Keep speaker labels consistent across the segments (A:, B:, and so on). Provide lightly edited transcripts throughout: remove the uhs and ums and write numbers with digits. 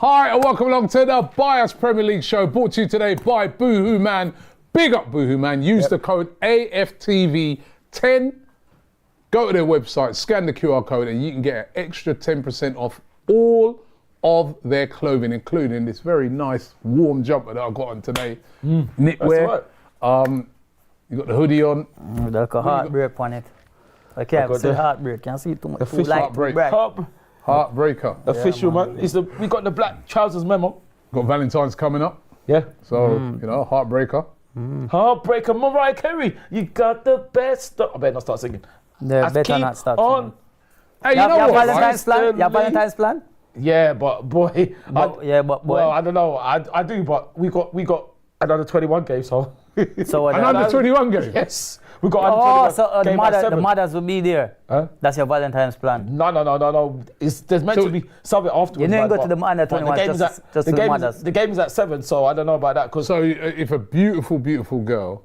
A: Hi, and welcome along to the Bias Premier League show, brought to you today by Boohoo Man. Big up Boohoo Man. Use the code AFTV10. Go to their website, scan the QR code, and you can get an extra 10% off all of their clothing, including this very nice warm jumper that I got on today. Knitwear.
B: Right.
A: You got the hoodie on.
C: There's a heartbreak on it. I can't see heartbreak. Can't see too much.
B: The fish
A: heartbreak. Heartbreaker.
B: Official, man. We got the black trousers memo.
A: Got Valentine's coming up.
B: Yeah.
A: So, you know, heartbreaker.
B: Heartbreaker, Mariah Carey. You got the best. I better not start singing.
C: Yeah, better not start singing.
A: Hey, you know what?
C: Valentine's plan? Your Valentine's plan?
B: Yeah, but boy. Well, I don't know. I do, but we got another 21 game, so.
C: So
A: an under 21 game?
B: Yes. We got under 21
C: so the mothers will be there.
B: Huh?
C: That's your Valentine's plan.
B: No. There's meant to be something afterwards.
C: You didn't go to the under 21, just the mothers.
B: The game is at 7, so I don't know about that.
A: So if a beautiful, beautiful girl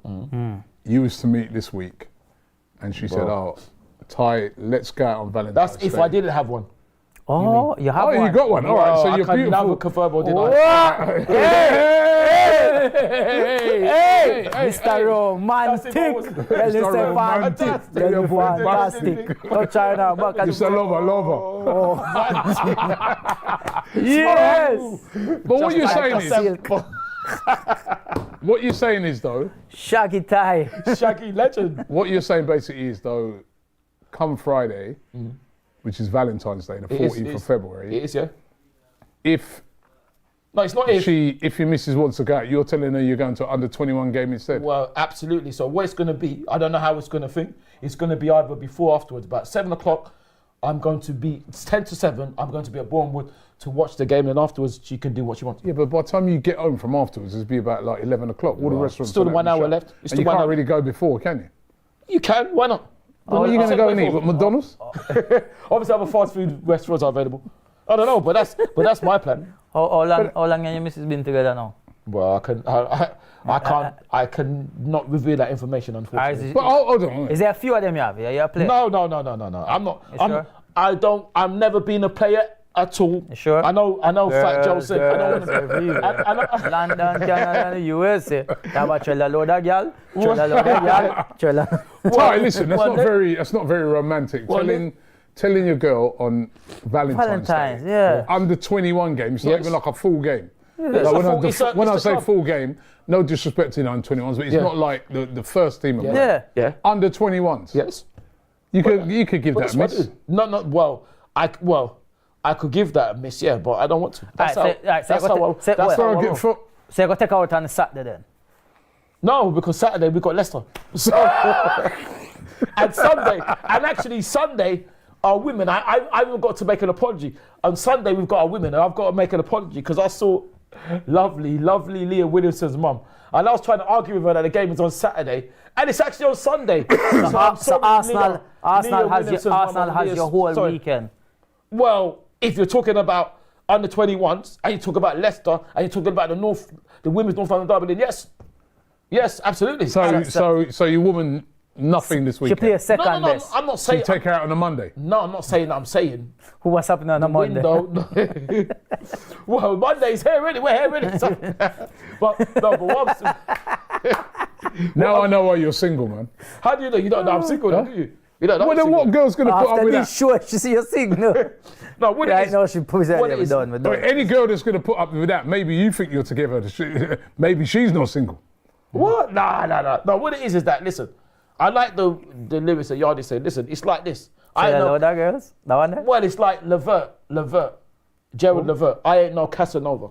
A: you was to meet this week, and she said, "Oh, Ty, let's go out on Valentine's
B: That's if
A: Day."
B: I didn't have one.
C: Oh, you have one?
A: You got one. All right, so you're
B: I
A: beautiful.
B: can never confirm or deny.
A: Hey,
C: Mr. Romantic. Mr. Romantic. You're fantastic. No China, back at
A: Mr. Lover.
C: Yes.
A: But what you're saying is, what you're saying is though,
C: Shaggy Ty.
B: Shaggy legend.
A: what you're saying basically is though, come Friday, which is Valentine's Day, the 14th of February.
B: It is, yeah.
A: No,
B: it's not if.
A: If your missus wants to go out, you're telling her you're going to an under 21 game instead.
B: Well, absolutely. So what it's going to be, I don't know how it's going to think. It's going to be either before or afterwards. But 7 o'clock, it's 10 to 7, I'm going to be at Bournemouth to watch the game. And afterwards, she can do what she wants.
A: Yeah, but by the time you get home from afterwards, it'll be about like 11 o'clock. All the restaurants
B: still
A: are
B: 1 hour
A: shut.
B: left.
A: And you can't really go before, can you?
B: You can, why not?
A: When are you going to go and eat? What, McDonald's?
B: Obviously, other fast food restaurants are available. I don't know, but that's my plan.
C: How long have your missus been together now?
B: Well, I can not reveal that information, unfortunately.
A: But hold on.
C: Is there a few of them you have? Yeah, you're a player?
B: No. I'm not. I've never been a player at all.
C: You sure?
B: I know. Fat Joe said. I know.
C: London, Canada, the USA. Have a trailer load of girl.
A: Ty, listen, that's not very romantic. Telling your girl on Valentine's Day,
C: yeah.
A: under 21 game, it's not even like a full game.
C: Yeah.
A: Like when I say full game, no disrespect to the under 21s, but it's not like the first team of
C: Yeah.
A: under 21s.
B: Yes.
A: You could give that a miss.
B: I could give that a miss, yeah, but I don't want to. So
C: you're going to take out on Saturday then?
B: No, because Saturday we got Leicester. So, and Sunday, our women, I've got to make an apology. On Sunday we've got our women, and I've got to make an apology because I saw lovely Leah Williamson's mum. And I was trying to argue with her that the game is on Saturday, and it's actually on Sunday.
C: So Arsenal has your whole weekend.
B: Well, if you're talking about under 21s, and you talk about Leicester, and you're talking about the women's North London derby, then yes, absolutely.
A: So your woman, nothing this weekend.
C: She play a second best.
B: I'm not saying.
A: You take her out on a Monday.
B: No, I'm not saying that. I'm saying.
C: What's happening on a Monday?
B: Well, Monday's here already. We're here already. So, but what I'm
A: Now I know why you're single, man.
B: How do you know? You don't know I'm single, do you? You don't know.
A: Well, then what girl's going to put up with that?
C: Sure, she see you single.
B: No, what it is.
C: I know she puts that. We're done.
A: Any girl that's going to put up with that, maybe you think you're together. Maybe she's not single.
B: What? No. No, what it is that, listen, I like the lyrics that Yardy said. Listen, it's like this. I know
C: that girls. That one there?
B: Well, it's like Gerald Levert. I ain't no Casanova,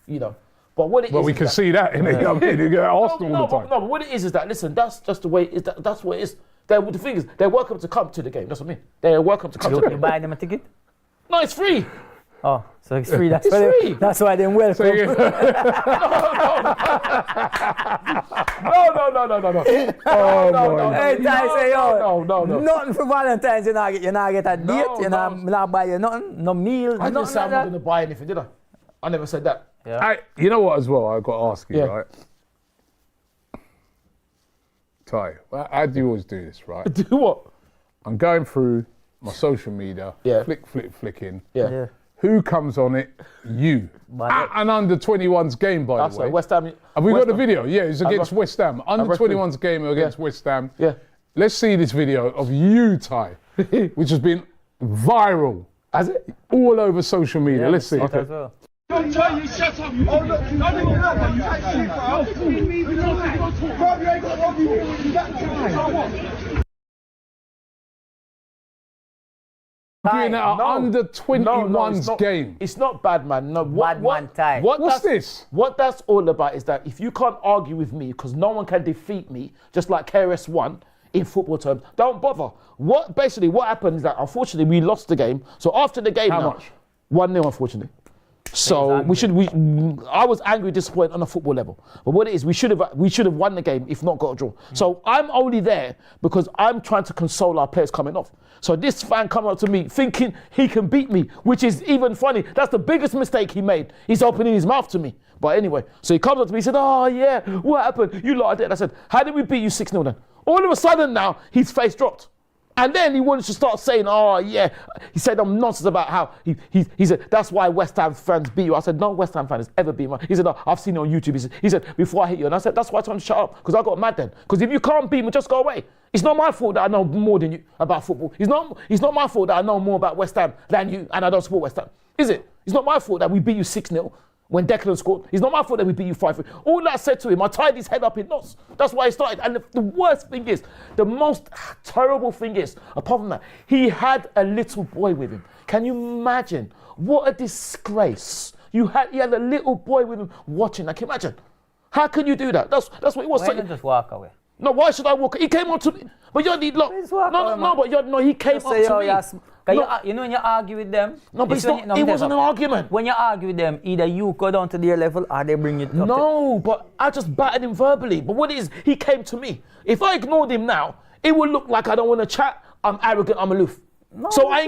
B: you know. But what it is.
A: Well, we can see that in the Arsenal all the time.
B: No, but what it is that, listen, that's just the way it is. That's what it is. The thing is, they're welcome to come to the game. That's what I mean. They're welcome to come to the game.
C: You buy them a ticket?
B: No, it's free.
C: Oh, so it's free. That's
B: free.
C: That's why they're welcome.
B: No.
A: Oh,
C: Hey, Ty, say yo.
B: No.
C: Nothing for Valentine's. You not get a date. You not buy you nothing. No meal.
B: I didn't say I'm not going to buy anything, did I? I never said that.
C: Yeah.
A: You know what? As well, I've got to ask you, right? Ty, how do you always do this, right?
B: Do what?
A: I'm going through my social media,
B: Yeah.
A: flicking.
B: Yeah.
A: Who comes on it? You. At an under-21s game, by the way.
B: West Ham.
A: Have we got the video? Yeah, it's against West Ham. Under-21s game against West Ham.
B: Yeah.
A: Let's see this video of you, Ty, which has been viral.
B: Has it?
A: All over social media. Let's see.
C: As well.
D: You shut up, you idiot. Don't even look at you. Actually, bro, you ain't got to you that
A: Doing at an under-21s game.
B: It's not bad, man. No,
A: What's this?
B: What that's all about is that if you can't argue with me, because no one can defeat me, just like KRS-One in football terms, don't bother. What happened is that unfortunately we lost the game. So after the game,
A: How much?
B: 1-0, unfortunately. So I was angry, disappointed on a football level. But what it is, we should have won the game, if not got a draw. So I'm only there because I'm trying to console our players coming off. So this fan coming up to me thinking he can beat me, which is even funny. That's the biggest mistake he made. He's opening his mouth to me. But anyway, so he comes up to me, he said, oh yeah, what happened? You lot are dead. I said, how did we beat you 6-0 then? All of a sudden now, his face dropped. And then he wanted to start saying, oh yeah, he said nonsense about how he said, that's why West Ham fans beat you. I said, no West Ham fan has ever beat me. He said, oh, I've seen it on YouTube. He said, before I hit you. And I said, that's why I told him to shut up, because I got mad then. Because if you can't beat me, just go away. It's not my fault that I know more than you about football. It's not my fault that I know more about West Ham than you and I don't support West Ham. Is it? It's not my fault that we beat you 6-0. When Declan scored, it's not my fault that we beat you 5-3. All I said to him, I tied his head up in knots. That's why he started. And the worst thing is, the most terrible thing is, apart from that, he had a little boy with him. Can you imagine? What a disgrace. He had a little boy with him watching. Like, imagine. How can you do that? That's what it was.
C: Why don't you just walk away?
B: No, why should I walk? He came on to me. But he came up to me.
C: You know when you argue with them?
B: No, but it wasn't an argument.
C: When you argue with them, either you go down to their level or they bring you up.
B: No, but I just battered him verbally. But what it is, he came to me. If I ignored him now, it would look like I don't want to chat. I'm arrogant. I'm aloof.
C: No,
B: so I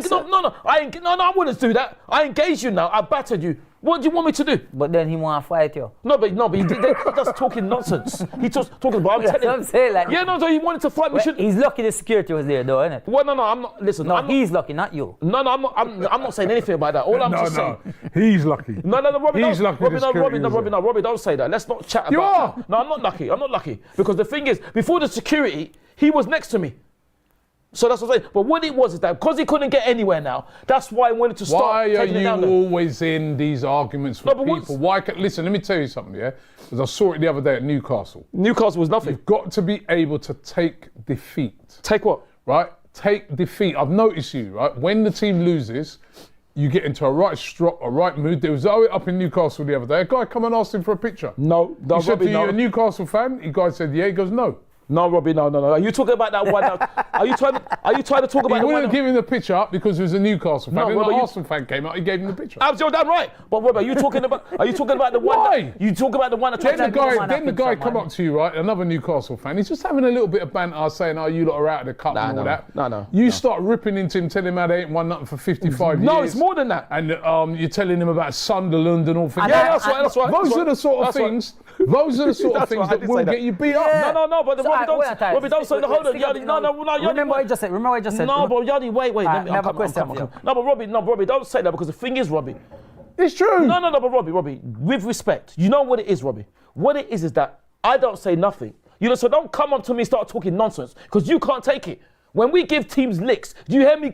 B: wouldn't do that. I engaged you now. I battered you. What do you want me to do?
C: But then he want to fight you.
B: No, but he did just talking nonsense. He just talking about. I'm telling
C: I'm saying, like,
B: yeah, no, so he wanted to fight me.
C: He's lucky the security was there, though, isn't it?
B: Well, no, I'm not. Listen,
C: no, he's lucky, not you.
B: No, I'm not saying anything about that. All I'm just saying.
A: He's lucky.
B: No, Robbie,
A: he's lucky.
B: Robbie, don't say that. Let's not chat about.
A: You are.
B: No, I'm not lucky. I'm not lucky because the thing is, before the security, he was next to me. So that's what I'm saying. But what it was is that because he couldn't get anywhere now, that's why I wanted to start.
A: Why are you always in these arguments with people? Listen, let me tell you something, yeah? Because I saw it the other day at Newcastle.
B: Newcastle was nothing.
A: You've got to be able to take defeat.
B: Take what?
A: Right? Take defeat. I've noticed you, right? When the team loses, you get into a right mood. There was up in Newcastle the other day. A guy come and asked him for a picture.
B: No,
A: he said, are you a Newcastle fan? The guy said, yeah. He goes, no.
B: No, Robbie, no. Are you talking about that one? Are you trying to talk about?
A: He wouldn't give him the picture up because he was a Newcastle fan.
B: No,
A: when the Arsenal fan came out, he gave him the picture.
B: Absolutely, damn right. But Robbie, are you talking about the one?
A: Why?
B: You talk about the one that tried to.
A: Then the guy come up to you, right? Another Newcastle fan. He's just having a little bit of banter, saying, "Oh, you lot are out of the cup and all that."
B: No.
A: You start ripping into him, telling him how they ain't won nothing for 55 years.
B: No, it's more than that.
A: And you're telling him about Sunderland and all things.
B: Yeah, that's right.
A: Those are the sort of things. Those are the sort of things that will get you beat up.
B: No. But Robbie, don't say. Hold on, Yanni. No.
C: Remember what I just said.
B: No, but Yanni, wait.
C: I have a question.
B: No, but Robbie, don't say that because the thing is, Robbie.
A: It's true.
B: No, but Robbie, with respect, you know what it is, Robbie. What it is that I don't say nothing. You know, so don't come up to me and start talking nonsense because you can't take it. When we give teams licks, do you hear me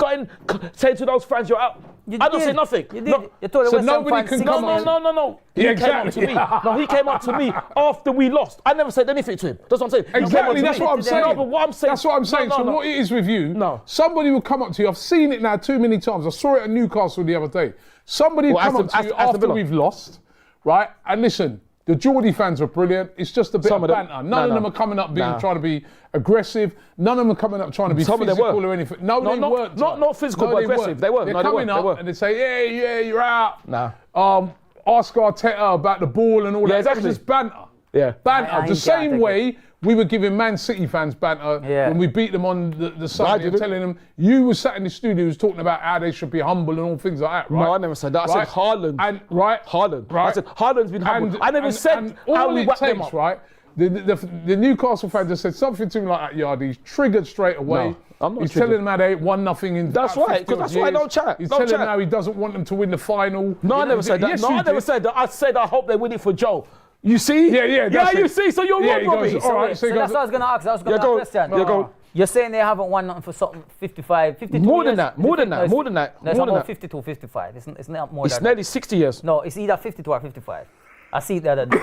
B: saying to those fans, you're out? I don't say nothing.
C: You did. You told
A: so nobody can come on.
B: No. He came up to me. No, he came up to me after we lost. I never said anything to him. That's what I'm saying.
A: Exactly, that's what I'm saying.
B: No, but what I'm saying.
A: That's what I'm saying. So what it is with you, somebody will come up to you. I've seen it now too many times. I saw it at Newcastle the other day. Somebody will come up to you after we've lost, right? And listen, the Geordie fans are brilliant. It's just a bit of banter. None of them are coming up trying to be aggressive. None of them are coming up trying to be physical or anything. No, they weren't.
B: Not physical, but aggressive. They weren't.
A: They're coming up and they say, yeah, you're out. Ask Arteta about the ball and all that.
B: Exactly.
A: It's just banter.
B: Yeah.
A: Banter. The same way we were giving Man City fans banter when we beat them on the Sunday and telling them, you were sat in the studio was talking about how they should be humble and all things like that, right?
B: No, I never said that. I said Haaland.
A: Haaland.
B: Right. I said Haaland's been humble. I never said how we whacked them up.
A: Right? The Newcastle fan just said something to me like that, Yard. He's triggered straight away.
B: No, I'm not
A: He's
B: triggered.
A: telling them how they 1-0 in.
B: That's
A: about
B: right,
A: 50
B: 'cause that's why I
A: years.
B: don't chat.
A: He's
B: Don't
A: telling
B: chat.
A: them how he doesn't want them to win the final.
B: No, I never said that.
A: Yes,
B: No,
A: you
B: I never
A: did.
B: said that. I said I hope they win it for Joe. You see?
A: Yeah, that's
B: you
A: it.
B: see. So you're
A: Yeah,
B: wrong,
A: he
B: Robbie.
A: goes, all right, so he
C: So
A: goes,
C: that's what I was going to ask. I was going to
B: go.
C: ask a question.
B: Yeah, go.
C: You're saying they haven't won nothing for something 55, 52
B: More than
C: years?
B: that, more than
C: No,
B: that,
C: it's-
B: more than that,
C: No, it's
B: more than
C: about
B: that.
C: 52, 55. It's not more
B: It's
C: than
B: nearly 60 years.
C: that. No, it's either 52 or 55. I see it the other day.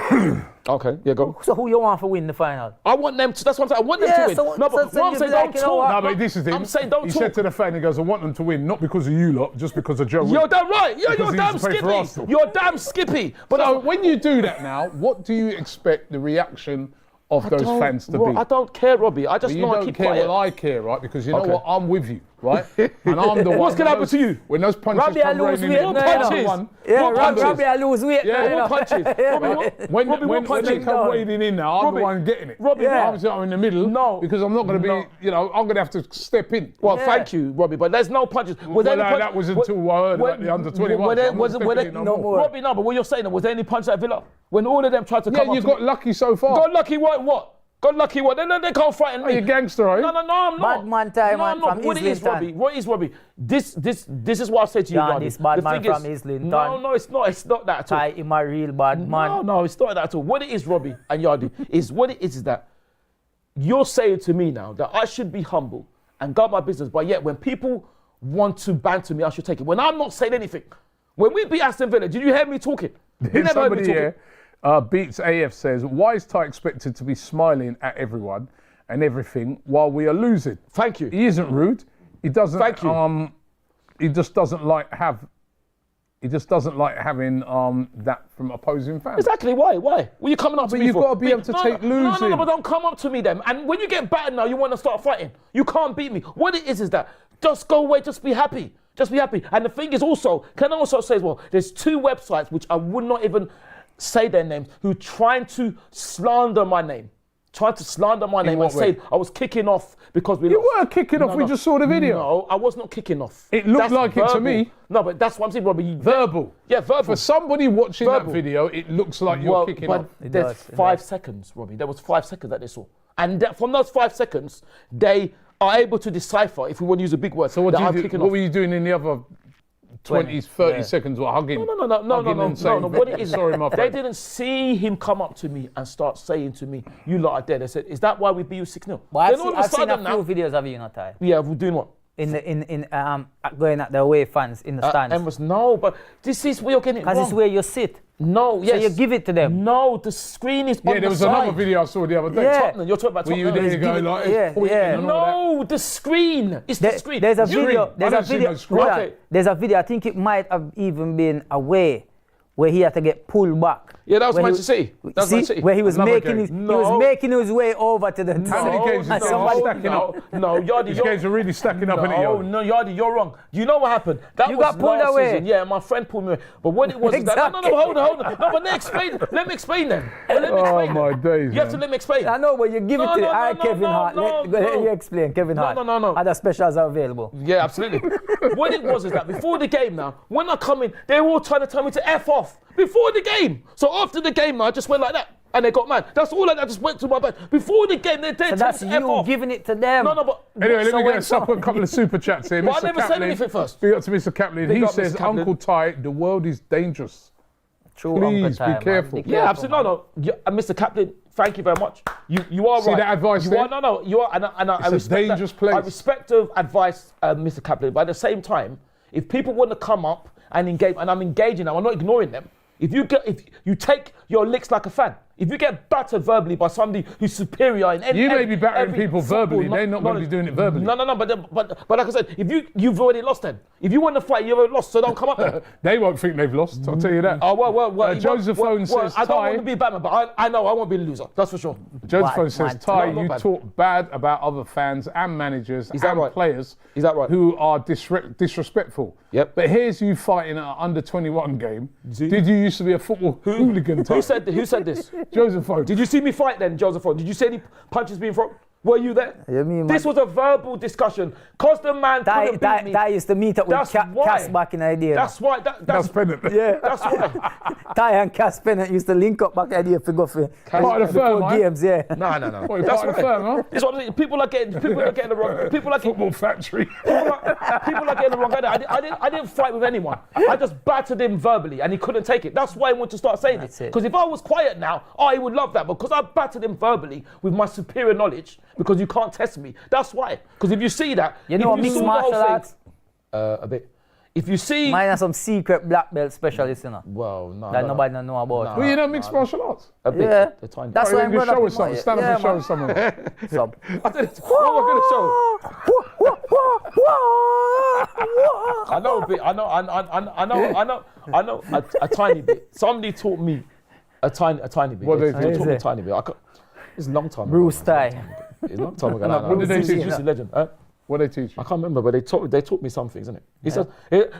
B: Okay, yeah, go.
C: So who you want to win the final?
B: I want them to. That's what I'm saying. I want them
C: Yeah,
B: to win.
C: so-
B: No, but
C: so
B: what I'm
C: you'd
B: saying,
C: be like,
B: don't
C: you know
B: talk.
C: what?
A: No, but this is him.
B: I'm saying don't
A: he
B: talk.
A: said to the fan, he goes, I want them to win, not because of you lot, just because of Joe.
B: You're damn right. Yeah,
A: Because
B: you're
A: he
B: damn
A: used to play for
B: skippy.
A: Arsenal.
B: You're damn skippy. But
A: So when you do that now, what do you expect the reaction of those fans to be?
B: I don't care, Robbie. I just
A: You
B: know I
A: don't
B: keep
A: care
B: quiet.
A: what I care, right? Because you know
B: Okay.
A: what? I'm with you, right? And I'm the one.
B: What's gonna happen to you?
A: When those punches
C: Robbie, I
A: come
C: lose
A: raining
C: weight.
A: in,
C: No,
A: I'm
B: punches.
A: the one.
C: Yeah,
B: What punches?
C: Robbie, I lose weight.
A: Yeah,
C: no,
B: What punches? Robbie, what?
A: When,
B: Robbie,
A: when,
B: what
A: when they
B: punches?
A: come wading in now, I'm
B: Robbie,
A: the one getting it.
B: Robbie,
C: Yeah.
A: I'm in the middle.
B: No.
A: Because I'm not going to be,
B: No.
A: you know, I'm going to have to step in.
B: Well,
C: Yeah.
B: thank you, Robbie, but there's no punches. Was
A: Well,
B: there any
A: that was until I heard about the under 21.
B: Were there,
A: so I'm not
B: was,
A: stepping
B: were there,
A: in no
C: no
A: more.
C: more.
B: Robbie, no, but what you're saying, was there any punches at Villa? When all of them tried to
A: Yeah,
B: come up
A: you
B: to
A: got
B: me?
A: lucky so far.
B: God lucky what? God lucky what? They can't frighten me.
A: You're a gangster, are you?
B: No, I'm not.
C: Bad man time,
B: no,
C: man,
B: I'm not.
C: from
B: What it is,
C: Islington.
B: Robbie? What is, Robbie? This is what I say to you,
C: Yeah,
B: Robbie.
C: this bad
B: The
C: man
B: thing
C: from
B: is-
C: Islington.
B: No, it's not. It's not that at all.
C: I am a real bad man.
B: No, it's not that at all. What it is, Robbie and Yardi, is what it is that you're saying to me now that I should be humble and guard my business, but yet when people want to banter me, I should take it. When I'm not saying anything. When we beat Aston Villa, did you hear me talking? You never heard me
A: Somebody
B: talking.
A: here, Beats AF says, why is Ty expected to be smiling at everyone and everything while we are losing?
B: Thank you.
A: He isn't rude. He doesn't.
B: Thank you.
A: He just doesn't like having that from opposing fans.
B: Exactly. Why? Well, you coming up to
A: But
B: me
A: you've
B: for?
A: got to be able to take losing.
B: No, but don't come up to me then. And when you get battered now, you want to start fighting. You can't beat me. What it is that just go away, just be happy. Just be happy. And the thing is also, can I also say as well, there's two websites which I would not even say their names, who trying to slander my name. Trying to slander my name and
A: what way?
B: say I was kicking off because we
A: You
B: lost.
A: were kicking off. We just saw the video.
B: No, I was not kicking off.
A: It looked
B: That's
A: like it to
B: verbal.
A: me.
B: No, but that's what I'm saying, Robbie.
A: Verbal.
B: Yeah, verbal.
A: For somebody watching
B: Verbal.
A: that video, it looks like you're kicking
B: but
A: off.
C: It
B: there's
C: does, it
B: 5
C: does.
B: seconds, Robbie. There was 5 seconds that they saw. And from those 5 seconds, they are able to decipher, if we want to use a big word,
A: So what,
B: that I'm
A: what
B: kicking
A: were
B: off.
A: you doing in the other 20, 30
C: yeah.
A: seconds? Or hugging?
B: No. What it is,
A: Sorry, my
B: they
A: friend.
B: didn't see him come up to me and start saying to me, you lot are dead. They said, is that why we beat you 6-0?
C: But
B: Then all of
C: I've seen a
B: sudden
C: few videos of you, you know, Ty.
B: yeah, we're doing what?
C: In going at the away fans in the stands.
B: Emirates, no, but this is where you're getting it
C: Because it's
B: wrong.
C: where you sit.
B: No, yes.
C: So you give it to them.
B: No, the screen is on
A: Yeah, there
B: the
A: was
B: side.
A: another video I saw the other day.
C: Yeah.
B: Tottenham, you're talking about
A: Were you
B: Tottenham.
A: there to go
C: giving-
A: like
C: yeah,
A: pointing
C: yeah.
A: and all that?
B: No, the screen. It's the screen.
C: There's a
B: You-
C: video.
A: I
C: There's a
A: don't see
C: video.
A: no screen.
C: hold on.
B: Okay.
C: There's a video. I think it might have even been away, where he had to get pulled back.
B: Yeah, that was
C: Where he-
B: Manchester City. That was
C: See,
B: Manchester City.
C: where he was
A: Another
C: making
A: game.
C: his, he
B: No.
C: was making his way over to the
A: How many games is
C: and
A: that?
C: somebody-
A: Stacking up.
B: No, Yardi,
A: These
B: you're,
A: games are really stacking up, innit,
B: no,
A: Yardi?
B: no, Yardi, you're wrong. You know what happened? That
C: You
B: was
C: got pulled
B: last
C: away.
B: season. Yeah, my friend pulled me away. But what it was is that, no,
C: Exactly.
B: hold on. No, but let me explain. Let me explain then. Let me
A: Oh,
B: explain.
A: my
B: then.
A: days,
B: You have to
A: man.
B: let me explain.
C: I know, but you give
B: No,
C: it to
B: no,
C: All right,
B: no,
C: Kevin
B: no,
C: Hart.
B: no,
C: Go ahead,
B: no.
C: you explain, Kevin
B: No,
C: Hart.
B: no.
C: Other specials are available.
B: Yeah, absolutely. What it was is that before the game now, when I come in, they were all trying to tell me to F off before the game. So after the game, I just went like that. And they got mad. That's all I just went to my bed. Before the game, they're
C: So
B: telling
C: that's
B: me to F
C: you
B: off.
C: giving it to them.
B: No, but
A: Anyway, let
C: So
A: me
C: when
A: get a couple of super chats here.
B: But I
A: Mr.
B: never said
A: Kaplan,
B: anything first.
A: Big up to Mr. Kaplan.
B: Big
A: He
B: up,
A: says,
B: Mr. Kaplan.
A: Uncle Ty, the world is dangerous.
C: True,
A: Please
C: Uncle
A: be
C: Ty, man.
A: careful.
C: Be
B: Yeah, absolutely. No. Mr. Captain, thank you very much. You are
A: See
B: right.
A: that advice
B: you
A: there?
B: are, no. You are, and I
A: a
B: respect
A: dangerous
B: that.
A: place.
B: I respect the advice, Mr. Captain. But at the same time, if people want to come up and engage, and I'm engaging them, I'm not ignoring them. If you take your licks like a fan, if you get battered verbally by somebody who's superior in any,
A: You may be battering
B: every
A: people
B: football
A: verbally. They're not going to be doing it verbally.
B: No. But like I said, if you've already lost, then if you want to fight, you've already lost. So don't come up then.
A: They won't think they've lost, I'll tell you that.
B: Oh well.
A: Josephone says,
B: I don't
A: Ty,
B: want to be a Batman, but I know I won't be a loser. That's for sure.
A: Josephone
C: Bad,
A: says,
C: man.
A: Ty,
B: No, not
A: you
B: bad.
A: talk bad about other fans and managers
B: Is that
A: and
B: right?
A: players
B: Is that right?
A: who are disrespectful.
B: Yep.
A: But here's you fighting an under 21 game.
B: See?
A: Did you used to be a football hooligan? Ty?
B: Who said this?
A: Josephone.
B: Did you see me fight then, Joseph? Did you see any punches being thrown? Were you there?
C: You mean,
B: This
C: man?
B: was a verbal discussion. Cause the man couldn't beat me.
C: That used to meet up with
B: That's
C: Cass
B: why.
C: back in the day.
B: That's why.
A: That's Pennant.
C: Yeah.
B: That's why.
C: Ty and Cass Pennant used to link up back in the day for go for
A: Part of the firm,
C: four
A: right?
C: games, yeah.
B: No.
A: What,
B: That's
A: part of the firm, huh?
B: It's what I'm saying. People are getting the wrong. People are getting
A: Football factory.
B: People are getting the wrong idea. I didn't fight with anyone. I just battered him verbally and he couldn't take it. That's why I want to start saying
C: That's
B: it.
C: it.
B: Because if I was quiet now, he would love that. But because I battered him verbally with my superior knowledge, because you can't test me. That's why. Because if you see that,
C: You know
B: if
C: mixed
B: saw the whole
C: martial
B: thing-
C: arts?
B: A bit. If you see,
C: Mine are some secret black belt specialists, you know.
B: well, no,
C: That
B: no,
C: nobody don't know about.
A: Well, you know mixed martial arts?
B: a bit.
C: Yeah.
B: The tiny.
C: That's why I'm
A: Just
C: going
A: show
C: to
A: us something. Stand up and show us something.
C: Some.
B: I did it. What am I going to show? I know a bit. I know a tiny bit. Somebody taught me a tiny bit.
A: What
B: They
A: they
B: taught me a
C: teach?
B: tiny bit. It's a long time ago.
C: Bruce Ty.
B: It's a long time ago.
A: What did they teach you?
B: He's a legend.
A: What they teach you?
B: I can't remember, but they taught me some things, innit? He said,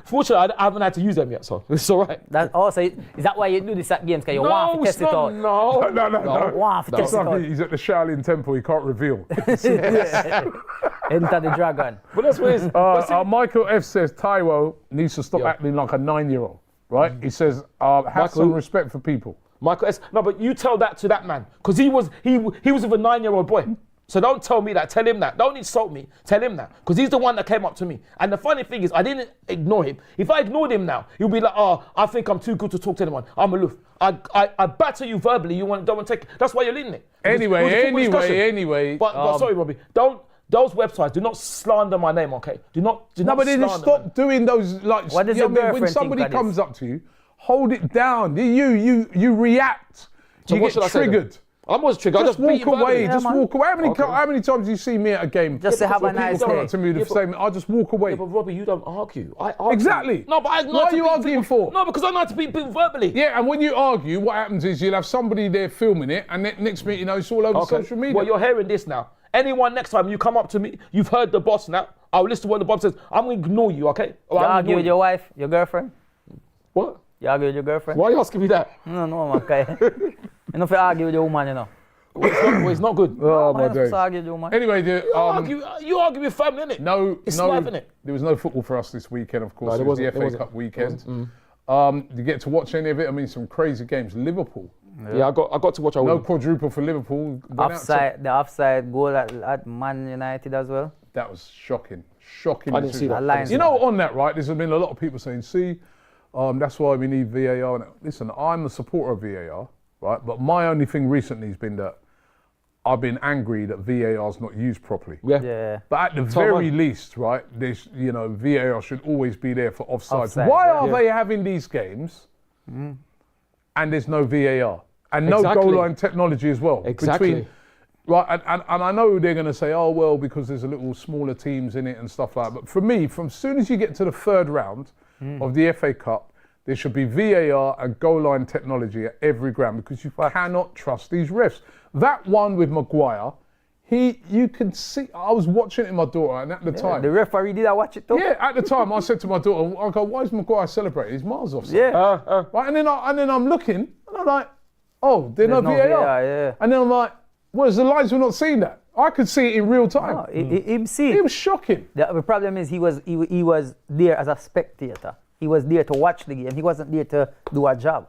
B: fortunately, I haven't had to use them yet, so it's all right.
C: That also, is that why you do this at games? Because you want to test it out.
B: No.
A: No.
C: Want to test
A: It's
C: it
A: like
C: out.
A: he's at the Shaolin temple, he can't reveal.
C: Enter the dragon.
B: But that's what it is.
A: Michael F says Taiwo needs to stop
B: Yeah.
A: acting like a 9-year-old, right? He says, have some respect for people.
B: Michael S. No, but you tell that to that man, because he was with a 9-year-old boy. So don't tell me that. Tell him that. Don't insult me. Tell him that, because he's the one that came up to me. And the funny thing is, I didn't ignore him. If I ignored him now, he'll be like, I think I'm too good to talk to anyone. I'm aloof. I batter you verbally. You don't want to take. That's why you're leading it.
A: Anyway.
B: But sorry, Robbie. Those websites do not slander my name, okay? Do not
A: No, but then
B: slander
A: stop doing those, like,
C: What does
A: you know
C: your
A: what I mean? When
C: girlfriend
A: somebody
C: think of
A: comes
C: this?
A: up to you, hold it down. You react.
B: So
A: You
B: what
A: get
B: should I say then?
A: triggered.
B: I'm always triggered.
A: Just
B: I just beat
A: walk
B: him
A: away.
B: verbally.
A: Just
C: man.
A: walk away.
B: Okay.
A: How many times do you see me at a game?
C: Just to have a nice
A: People come
C: day.
A: up to me the same. I'll just walk away.
B: Yeah, but Robbie, you don't argue. I argue.
A: Exactly.
B: No, but I know
A: What
B: how
A: are
B: to
A: you
B: beat
A: arguing
B: people.
A: for?
B: No, because I know how to beat people verbally.
A: Yeah, and when you argue, what happens is you'll have somebody there filming it, and next minute, you know, it's all over social media.
B: Well, you're hearing this now. Anyone next time you come up to me, you've heard the boss now. I'll listen to what the boss says. I'm going to ignore you, okay? Or
C: You
B: I'm
C: argue
B: gonna
C: with
B: ignore
C: your wife, your girlfriend?
B: What?
C: You argue with your girlfriend?
B: Why are you asking me that?
C: No, man, okay. You know if you argue with your woman, you know.
B: It's not good.
A: Oh,
C: Why
A: my
C: not
A: days.
C: just argue with your woman?
A: Anyway,
B: You argue with family, innit?
A: no,
B: It's life, innit?
A: there was no football for us this weekend, of course.
B: No,
A: it
B: there
A: was the
B: wasn't,
A: FA
B: there
A: Cup
B: wasn't.
A: weekend. You get to watch any of it? I mean, some crazy games. Liverpool.
B: Yeah, I got to watch our
A: No
B: win.
A: quadruple for Liverpool. Went out to-
C: The offside goal at Man United as well.
A: That was shocking. Shocking.
B: I didn't see
A: decision.
B: that.
A: You know, on that, right, there's been a lot of people saying, see, that's why we need VAR. Listen, I'm a supporter of VAR, right? But my only thing recently has been that I've been angry that VAR's not used properly.
C: Yeah.
A: But at the very least, right, this, you know, VAR should always be there for offsides.
C: Offside,
A: Why
C: yeah.
A: are they having these games and there's no VAR? And no
B: Exactly.
A: goal line technology as well.
B: Exactly.
A: Right, and I know they're going to say, oh, well, because there's a little smaller teams in it and stuff like that. But for me, from as soon as you get to the third round of the FA Cup, there should be VAR and goal line technology at every ground, because you cannot trust these refs. That one with Maguire, you can see, I was watching it with my daughter, and at the time,
C: The referee did I watch it too?
A: yeah, at the time, I said to my daughter, I go, why is Maguire celebrating? He's miles off.
C: Yeah.
A: Right, and then I'm looking, and I'm like, oh, there's no
C: no
A: VAR.
C: VAR, yeah.
A: And then I'm like, well, the lights were not seeing that. I could see it in real time.
C: No, him see.
A: It was shocking.
C: The problem is he was there as a spectator. He was there to watch the game. He wasn't there to do a job.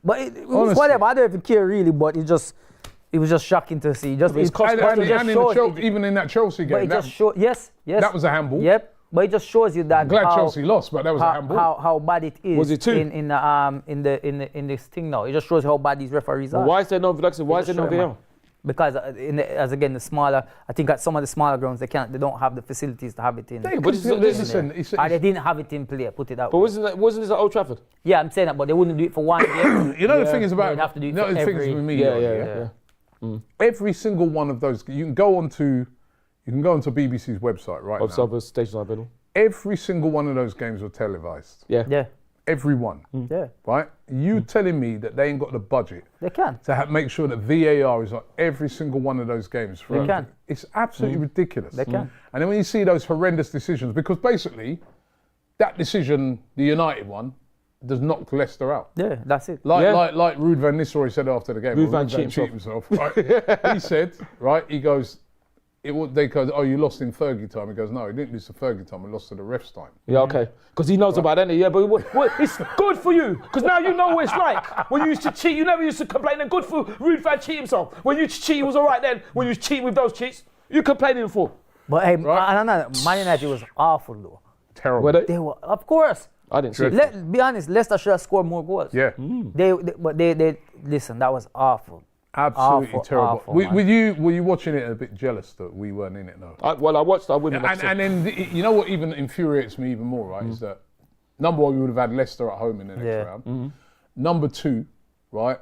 C: But it was
A: Honestly.
C: whatever. I don't even care really. But it was just shocking to see.
A: And even in that Chelsea
C: But
A: game,
C: it just showed. Yes.
A: that was a handball.
C: Yep. But it just shows you that.
A: Glad
C: how,
A: Chelsea lost, but that was a handball.
C: how bad it is.
B: Was it two?
C: in this thing now? It just shows how bad these referees are.
B: Why is there no VAR?
C: Because as again the smaller, I think at some of the smaller grounds they don't have the facilities to have it in.
A: They
B: But
A: could-
B: it's-
A: listen,
C: Or they didn't have it in play. Put it out.
B: But wasn't this at Old Trafford?
C: Yeah, I'm saying that, but they wouldn't do it for one game.
A: you know the thing is about,
C: They'd have to do it
A: you know
C: for
A: the thing is
C: every-
A: with me,
B: Yeah.
A: every single one of those, you can go onto BBC's website right now.
B: Observer stations are available.
A: Every single one of those games were televised.
B: Yeah.
C: Yeah,
A: Every one.
C: yeah,
A: Right? You telling me that they ain't got the budget
C: they can.
A: to make sure that VAR is on every single one of those games.
C: They can.
A: It's absolutely ridiculous.
C: They can.
A: And then when you see those horrendous decisions, because basically that decision, the United one, does knock Leicester out.
C: Yeah, that's it.
A: Like Ruud van Nistelrooy said after the game.
B: Ruud van
A: Ruud
B: cheat
A: himself. Right? He said, right, he goes, they go, oh, you lost in Fergie time. He goes, no, he didn't lose to Fergie time. He lost to the refs time.
B: Yeah, okay. Because he knows about it, yeah. But it's good for you, because now you know what it's like. When you used to cheat, you never used to complain. And good for Rude Fan cheat himself. When you used to cheat, it was all right then. When you was cheating with those cheats, you complaining for.
C: But hey, Man United was awful though.
A: Terrible.
B: Were they?
C: They were, of course.
B: I didn't see it.
C: Be honest, Leicester should have scored more goals.
A: Yeah.
C: But they listen, that was awful.
A: Absolutely
C: Awful,
A: terrible.
C: awful,
A: Were you watching it a bit jealous that we weren't in it though?
B: I watched our women.
A: And then you know what even infuriates me even more, right? Is that number one, we would have had Leicester at home in the next round. Number two, right?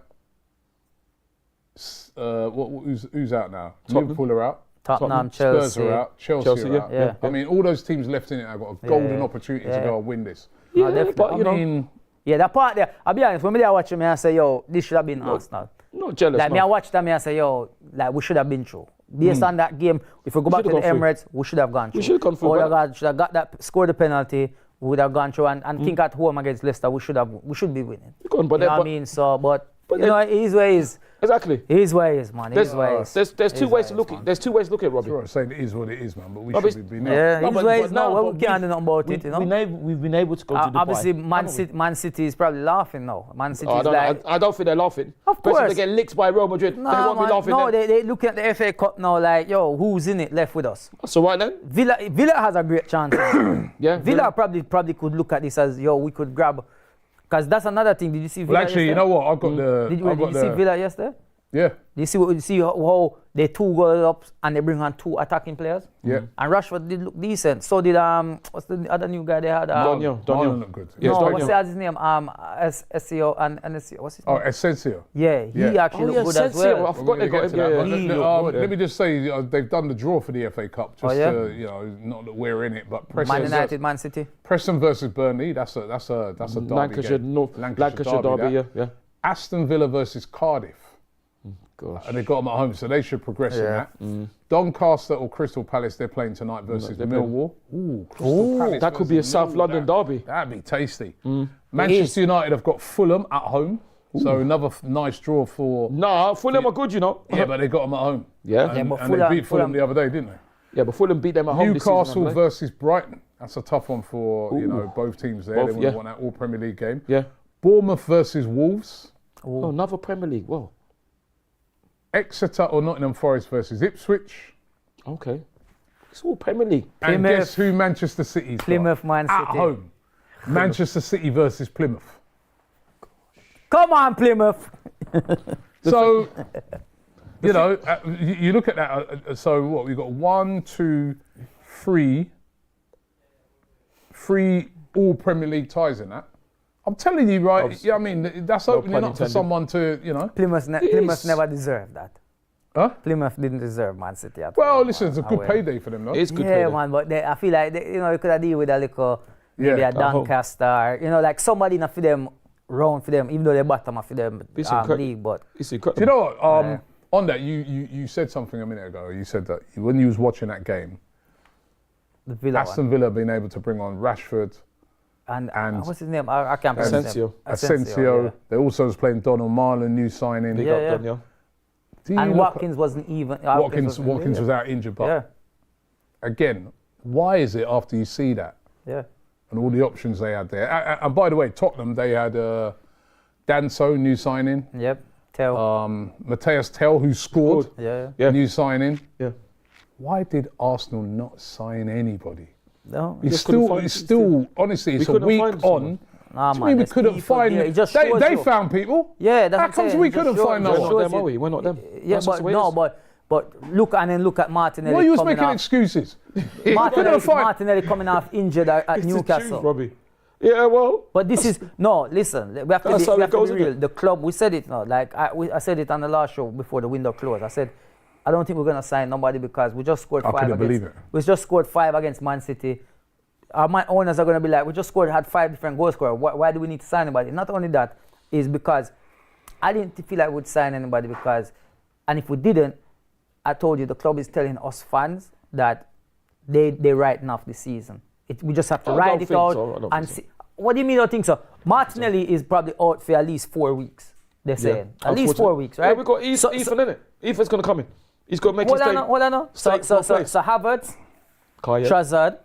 A: Who's out now? Liverpool are out.
C: Tottenham,
A: Spurs
C: Chelsea.
A: are out. Chelsea are out.
C: yeah.
A: I mean, all those teams left in it have got a golden opportunity to go and win this.
B: Yeah,
C: definitely.
B: but you
A: I
B: know,
A: mean,
C: Yeah, that part there, I'll be honest, when I watch him, I say, yo, this should have been Arsenal.
B: not jealous.
C: Like,
B: no.
C: me, I watch them, I say, yo, like, we should have been through. Based on that game, if we go back to the Emirates, we should have gone through.
B: We should have gone through.
C: Should have got that, scored the penalty, we would have gone through. And think at home against Leicester, we should be winning.
B: But
C: you know what I mean? So, but you know, it is where it is.
B: Exactly.
C: It is where it is, man. It is where it is.
B: There's two ways to look at it. There's two ways to look at it, Robbie.
A: sure, I'm saying it is what it is, man, but we
B: No, but
A: should be now.
C: Yeah,
B: No,
C: it is
B: but-
C: where it
B: but
C: is now.
B: no,
C: We
B: but
C: can't do nothing about it, you know?
B: We've been able to go to Dubai.
C: Obviously,
B: haven't we?
C: Man City is probably laughing now. Man City
B: Oh,
C: is like...
B: I don't think they're laughing.
C: Of
B: Especially if
C: course.
B: they get licked by Real Madrid.
C: No,
B: they won't be laughing.
C: no,
B: then.
C: they look at the FA Cup now like, yo, who's in it left with us?
B: So right then?
C: Villa has a great chance.
B: Yeah.
C: Villa probably could look at this as, yo, we could grab... Because that's another thing. Did you see Villa
A: Well, actually, you
C: yesterday?
A: know what? I've got the...
C: Did you see Villa yesterday?
A: Yeah.
C: You see how they 2 goals up and they bring on 2 attacking players?
A: Yeah.
C: And Rashford did look decent. So did, what's the other new guy they had?
B: Daniel.
A: Marlon looked good.
B: Yes,
C: No,
B: Daniel.
C: what's his name? SEO and SEO. What's his name?
A: Oh, Asensio.
C: Yeah, he
A: Yeah.
C: actually looked good as
B: Sensio.
C: well.
B: I forgot they got him.
A: That, but
B: Yeah.
A: let me just say, they've done the draw for the FA Cup. Just
C: yeah?
A: to, you know, not that we're in it, but
C: Man United, Man City.
A: Preston versus Burnley. That's a derby
B: Lancashire,
A: game.
B: North, Lancashire derby, yeah.
A: Aston Villa versus Cardiff.
B: Gosh.
A: And they got them at home, so they should progress in that. Doncaster or Crystal Palace, they're playing tonight versus Millwall. Ooh, Crystal Palace
B: That could be a
A: versus
B: South
A: Millwall.
B: London derby.
A: That'd be tasty. Manchester United have got Fulham at home, so another nice draw for...
B: Nah, Fulham are good, you know.
A: Yeah, but they got them at home.
B: Yeah.
A: And,
C: but
A: and they beat Fulham
C: Fulham-
A: the other day, didn't they?
B: Yeah, but Fulham beat them at home this season,
A: Newcastle
B: haven't they?
A: versus Brighton. That's a tough one for both teams there.
B: Both,
A: They
B: yeah.
A: want that all Premier League game.
B: Yeah.
A: Bournemouth versus Wolves.
B: Oh, another Premier League. Whoa.
A: Exeter or Nottingham Forest versus Ipswich.
B: Okay. It's all Premier League.
A: And
C: Plymouth.
A: guess who Manchester City's
C: Plymouth,
A: got?
C: Man
A: At
C: City.
A: home. Manchester City versus Plymouth.
C: Come on, Plymouth.
A: So, you know, you look at that. So what, we've got 1, 2, 3 all Premier League ties in that. I'm telling you, right? Yeah, I mean, that's opening
B: pun
A: up for
B: intended.
A: someone to, you know.
C: Plymouth never deserved that.
A: Huh?
C: Plymouth didn't deserve Man City at
A: Well,
C: all,
A: listen, it's a
C: man.
A: good
C: Away.
A: payday for them, though.
B: It's good
C: Yeah,
B: payday.
C: man, but I feel like, you know, you could have deal with a little, maybe
A: Yeah,
C: a Doncaster, you know, like somebody enough for them, round for them, even though they're bottom of them
B: It's incredible.
C: league, but
B: It's incredible.
A: Do you know what? On that, you said something a minute ago. You said that when you was watching that game,
C: the Villa
A: Aston Villa being able to bring on Rashford,
C: and
A: and
C: what's his name? I can't pronounce his name.
A: Asensio.
C: yeah.
A: They also was playing Donald Marlon, new signing.
B: Big
C: Yeah,
B: up,
C: yeah.
B: Daniel.
A: Do you
C: And
A: look
C: Watkins wasn't even.
A: at- Watkins was out injured, but
C: Yeah,
A: again, why is it after you see that
C: yeah.
A: and all the options they had there? And by the way, Tottenham, they had Danso, new signing.
C: Yep. Tell.
A: Mateus Tell, who scored,
C: yeah.
B: Yeah.
A: new signing.
B: Yeah.
A: Why did Arsenal not sign anybody?
C: No.
A: It's
B: couldn't
A: still,
B: find-
A: it's still, honestly, it's a
B: couldn't
A: week
B: find someone.
A: on.
C: Nah,
A: What do you
C: man,
A: mean we
C: there's
A: couldn't
C: people
A: find?
C: there. It just
A: They
C: shows you.
A: found people.
C: Yeah, that's
A: How
C: what I'm
A: comes
C: saying.
A: we
C: It just
A: couldn't
C: shows-
A: find no
C: just
A: one?
B: We're not
C: shows
B: them,
C: you-
B: are we? We're not them.
C: Yeah,
B: That's just
C: but
B: the way it
C: no,
B: is.
C: but look at Martinelli.
A: Why you was
C: coming
A: making
C: off,
A: excuses?
C: Martinelli,
A: find-
C: Martinelli coming off injured at
B: It's the
C: Newcastle.
B: truth, Robbie. Yeah, well.
C: But this is no. Listen, we have to
B: That's
C: be,
B: how
C: we
B: it
C: have to
B: goes,
C: be
B: isn't
C: real.
B: it?
C: The club, we said it now. Like I said it on the last show before the window closed. I said, I don't think we're gonna sign nobody because we just scored
A: I
C: 5
A: couldn't
C: against.
A: believe it.
C: We just scored 5 against Man City. Our owners are gonna be like, we just had 5 different goal scorers. Why do we need to sign anybody? Not only that, is because I didn't feel like we'd sign anybody because, and if we didn't, I told you the club is telling us fans that they writing off the season. We just have to
B: I
C: ride
B: don't
C: it
B: think
C: out
B: so. I don't
C: and
B: think
C: see. What do you mean? I don't think so. Martinelli is probably out for at least 4 weeks. They're saying at least 4 weeks, right?
B: Yeah, we got Ethan in it. Ethan's gonna come in. He's got to make his
C: Hold on, no. So Havertz, Trossard,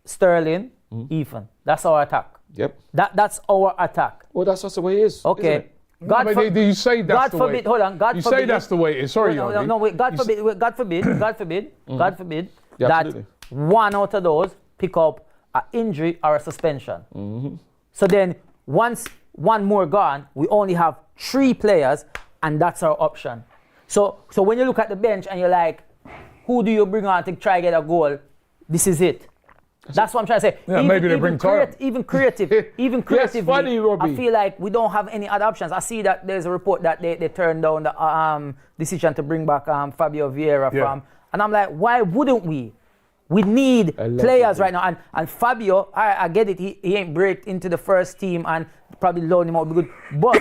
C: Sterling, Ethan. That's our attack.
B: Yep.
C: That's our attack.
B: Well, that's just the way it is.
C: Okay.
A: Do you say that's
C: God
A: the
C: forbid,
A: way?
C: hold on. God
A: you
C: forbid.
A: say that's the way it is. Sorry,
C: No, wait. God forbid
B: Yeah,
C: that
B: absolutely.
C: one out of those pick up an injury or a suspension. So then once one more gone, we only have 3 players, and that's our option. So when you look at the bench and you're like, who do you bring on to try get a goal? This is it. That's what I'm trying to say.
A: Yeah, maybe they bring Tyler.
C: Even creatively,
B: funny, Robbie.
C: I feel like we don't have any other options. I see that there's a report that they turned down the decision to bring back Fabio Vieira from, and I'm like, why wouldn't we? We need players right now, and Fabio, I get it. He ain't breaked into the first team, and probably loan him out be good. But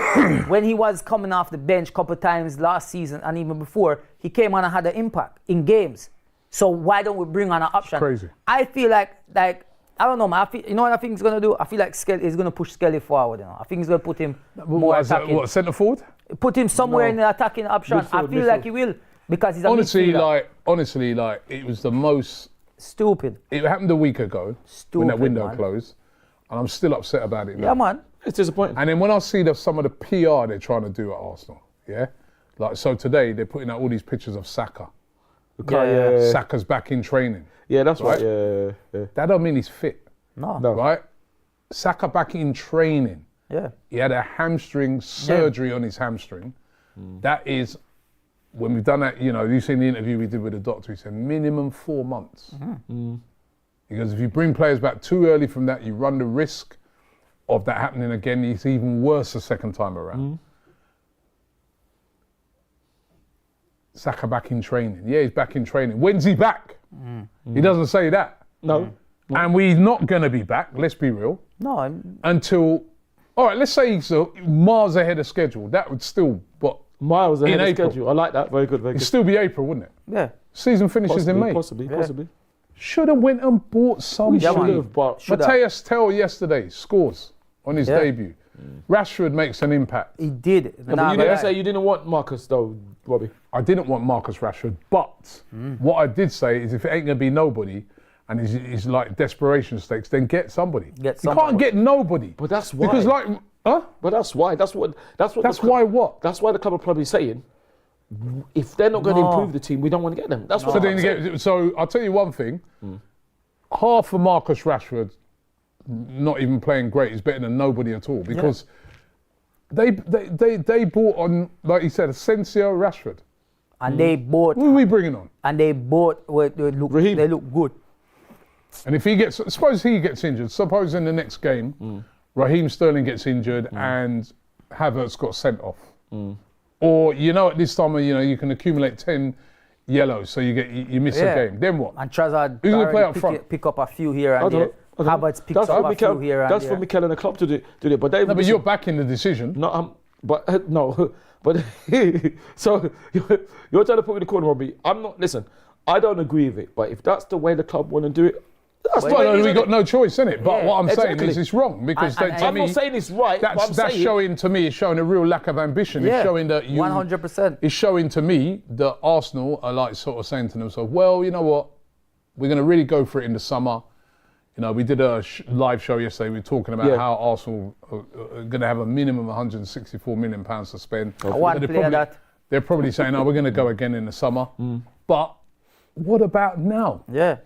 C: when he was coming off the bench a couple of times last season and even before, he came on and had an impact in games. So why don't we bring on an option?
A: It's crazy.
C: I feel like I don't know, man. You know what I think he's gonna do? I feel like he's gonna push Skelly forward. You know, I think he's gonna put him more attacking.
A: What, centre forward?
C: Put him somewhere in the attacking option. I feel like he will because he's a midfielder.
A: Honestly, it was the most
C: Stupid.
A: It happened a week ago when that window closed, and I'm still upset about it.
C: Yeah, man.
B: It's disappointing.
A: And then when I see some of the PR they're trying to do at Arsenal, yeah, like so today they're putting out all these pictures of Saka.
B: Yeah.
A: Saka's back in training.
B: Yeah, that's right.
A: Yeah. That don't mean he's fit.
C: No.
A: Right? Saka back in training.
C: Yeah.
A: He had a hamstring surgery on his hamstring. That is, when we've done that, you've seen the interview we did with the doctor, he said minimum 4 months. Because if you bring players back too early from that, you run the risk of that happening again. It's even worse the second time around. Saka back in training. Yeah, he's back in training. When's he back? He doesn't say that.
B: No.
A: And we're not going to be back, let's be real,
C: No.
A: until, all right, let's say he's miles ahead of schedule. That would still,
B: Miles ahead
A: in
B: of
A: April.
B: schedule. I like that. Very good, very
A: it'd
B: good.
A: still be April, wouldn't it?
C: Yeah.
A: Season finishes in May.
B: Possibly.
A: Should have went and bought somebody.
C: Yeah, man.
B: Should have, but
A: Mateus Tell yesterday scores on his debut. Rashford makes an impact.
C: He did.
B: but you didn't say you didn't want Marcus though, Robbie.
A: I didn't want Marcus Rashford, but what I did say is if it ain't going to be nobody and it's like desperation stakes, then get somebody. You can't get nobody.
B: But that's why.
A: Because
B: But that's why. That's why what? That's why the club are probably saying, if they're not going to improve the team, we don't want to get them. That's what.
A: So I'll tell you one thing. Half of Marcus Rashford, not even playing great, is better than nobody at all because they bought on, like you said, Asensio, Rashford.
C: And they bought.
A: Who are we bringing on?
C: And they bought. They look good.
A: And if suppose he gets injured, suppose in the next game, Raheem Sterling gets injured and Havertz got sent off. Or, at this time, you can accumulate 10 yellows, so you miss a game. Then what?
C: And Trossard
A: who's going to play up front?
C: Pick up a few here and there. Havertz picks up a few here and there.
B: That's for Mikel and the club to do it. But
A: but you're backing the decision.
B: No, but so you're trying to put me in the corner, Robbie. I'm not. Listen, I don't agree with it. But if that's the way the club want to do it, that's the way.
A: We got no choice in it. But what I'm saying
B: exactly.
A: is it's wrong because
B: I'm not saying it's right.
A: That's showing to me. It's showing a real lack of ambition.
C: Yeah,
A: it's showing that
C: 100%.
A: It's showing to me that Arsenal are like sort of saying to themselves, well, you know what, we're going to really go for it in the summer. We did a live show yesterday. We were talking about how Arsenal are going to have a minimum of £164 million to spend. They're probably saying, we're going to go again in the summer. But what about now?
C: Yeah.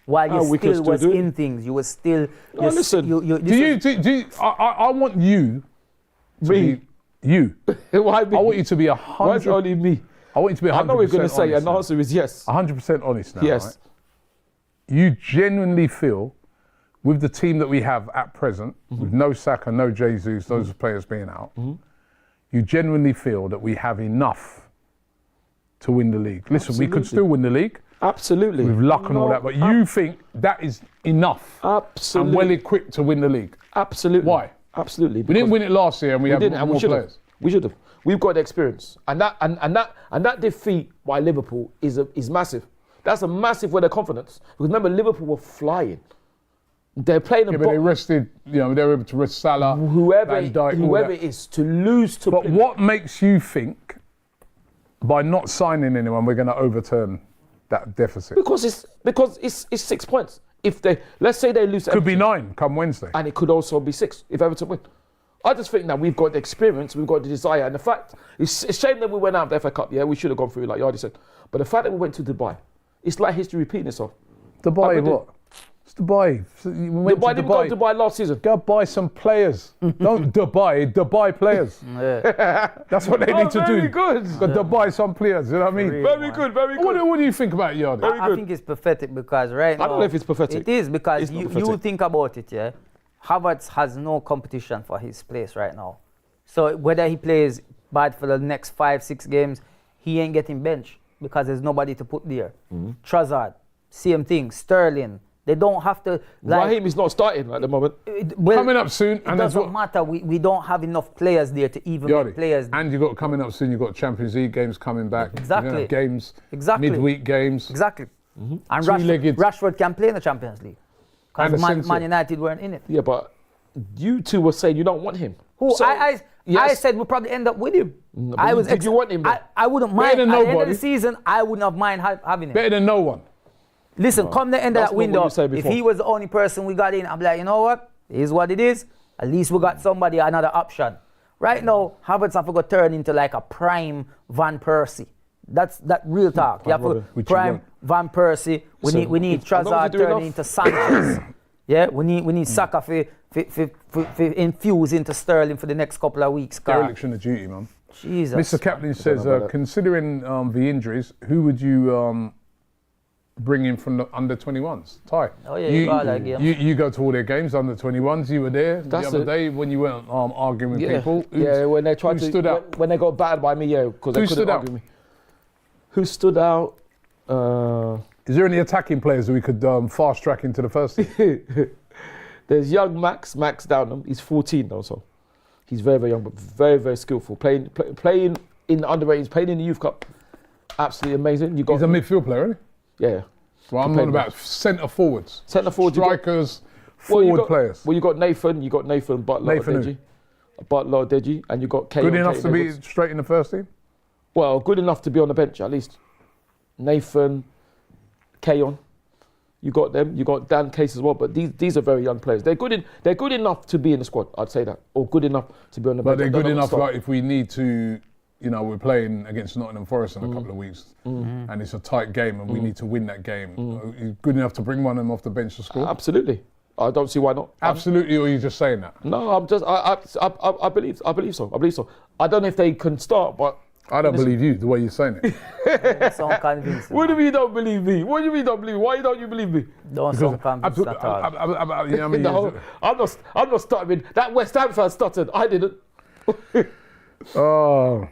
C: While you still was in things, you were still.
B: Listen.
A: I want you to be you.
B: Why me?
A: I want you to be 100%.
B: Why is it only me?
A: I want you to be 100%
B: I know what you're going to say,
A: honest
B: and the answer is yes.
A: 100% honest now.
B: Yes.
A: Right? You genuinely feel, with the team that we have at present, with no Saka, no Jesus, those players being out, you genuinely feel that we have enough to win the league. Listen, we could still win the league.
B: Absolutely.
A: With luck and all that, but you think that is enough.
B: Absolutely.
A: And well equipped to win the league.
B: Absolutely.
A: Why?
B: Absolutely.
A: We didn't win it last year, and we have more players.
B: We should have. We've got the experience, and that defeat by Liverpool is massive. That's a massive way of confidence. Because remember, Liverpool were flying. They're playing
A: but they rested. They were able to rest Salah,
B: whoever
A: Van Dijk,
B: it is, to lose to.
A: But what makes you think by not signing anyone, we're going to overturn that deficit.
B: Because it's 6 points. If they, let's say they lose,
A: Could be 9 come Wednesday.
B: and it could also be 6 if Everton win. I just think that we've got the experience, we've got the desire, and the fact, it's a shame that we went out of the FA Cup, yeah, we should have gone through, like Yardi said. But the fact that we went to Dubai, it's like history repeating itself.
A: Dubai what? It's Dubai. We went
B: Dubai
A: to
B: didn't go to Dubai last season.
A: Go buy some players. Don't Dubai players. That's what they need to do.
B: Very good.
A: Got to buy some players, you know what I mean?
B: Very good, very good.
A: What do you think about Yardi?
C: I think it's pathetic because right now.
B: I don't know if it's pathetic.
C: It is because
B: It's not
C: you
B: pathetic.
C: think about it, yeah. Havertz has no competition for his place right now. So whether he plays bad for the next 5-6 games, he ain't getting benched because there's nobody to put there. Trossard, same thing. Sterling, they don't have to. Like,
B: Raheem is not starting at the moment.
C: well,
A: Coming up soon,
C: It
A: and there's
C: doesn't matter. We don't have enough players there to even
A: Yardi.
C: make players.
A: And you've got coming up soon, you've got Champions League games coming back.
C: Exactly.
A: You're gonna have games,
C: Exactly.
A: midweek games.
C: Exactly. And
A: Three-legged.
C: Rashford can play in the Champions League
A: And
C: because
A: Asensio.
C: Man United weren't in it.
B: Yeah, but you two were saying you don't want him.
C: Who
B: So,
C: I
B: yes.
C: said we'll probably end up with him.
B: but did you want him then?
C: I wouldn't
A: Better
C: mind.
A: than
C: At the end of
A: nobody.
C: the season, I wouldn't have mind having him.
A: Better than no one.
C: Listen, come the end of
B: that's
C: that
B: not what
C: window,
B: you said
C: if
B: before.
C: he was the only person we got in, I'm like, you know what? It is what it is. At least we got somebody, another option. Right now, Havertz have to go turn into like a prime Van Persie. That's that real talk. You have to
A: Which you
C: prime
A: want.
C: Van Persie. We
B: Listen,
C: need
B: as long as
C: Trossard
B: you do
C: turning
B: enough.
C: into Sanchez. Yeah, we need Saka for infuse into Sterling for the next couple of weeks.
A: Dereliction of duty, man.
C: Jesus.
A: Mr. Kaplan says,
B: about that.
A: considering the injuries, who would you bring in from the under 21s? Ty.
C: Oh, yeah, you got that game.
A: You go to all their games, under 21s. You were there
B: That's
A: the other
B: it.
A: day when you weren't arguing with
B: Yeah,
A: people.
B: yeah. When they tried
A: who
B: to,
A: stood out?
B: when they got battered by me, yeah, because they
A: Who
B: couldn't
A: stood out?
B: argue with me. Who stood out?
A: Is there any attacking players that we could fast track into the first team?
B: There's young Max Downham. He's 14 though, so he's very, very young, but very, very skillful. Playing in the underrated, playing in the Youth Cup, absolutely amazing. You got
A: He's a midfield player, isn't he?
B: yeah.
A: Well, I'm
B: Can
A: on
B: play
A: about centre forwards.
B: Centre forward, you got-
A: Strikers,
B: Well, you
A: forward
B: got-
A: players.
B: Well, you got Nathan Butler,
A: Nathan who?
B: Deji, and you got Keon.
A: Good enough to
B: Keaton
A: be
B: Edwards.
A: straight in the first team?
B: Well, good enough to be on the bench at least. Nathan, Keon, you got them. You got Dan Case as well. But these are very young players. They're good enough to be in the squad. I'd say that, or good enough to be on the
A: But
B: bench.
A: they're
B: I don't
A: good
B: know
A: enough,
B: what to
A: like if we need to, we're playing against Nottingham Forest in a couple of weeks, and it's a tight game, and we need to win that game. He's good enough to bring one of them off the bench to score.
B: start. Absolutely. I don't see why not.
A: Absolutely, or are you just saying that?
B: No, I believe so. I don't know if they can start, but
A: I don't believe you the way you're saying it.
C: sound convincing.
B: what do you mean you don't believe me? What do you mean you don't believe me? Why don't you believe me?
C: Don't sound convincing at all.
A: You know what I mean?
B: No, I'm not stuttering. That West Ham fan stuttered. I didn't.
A: Oh,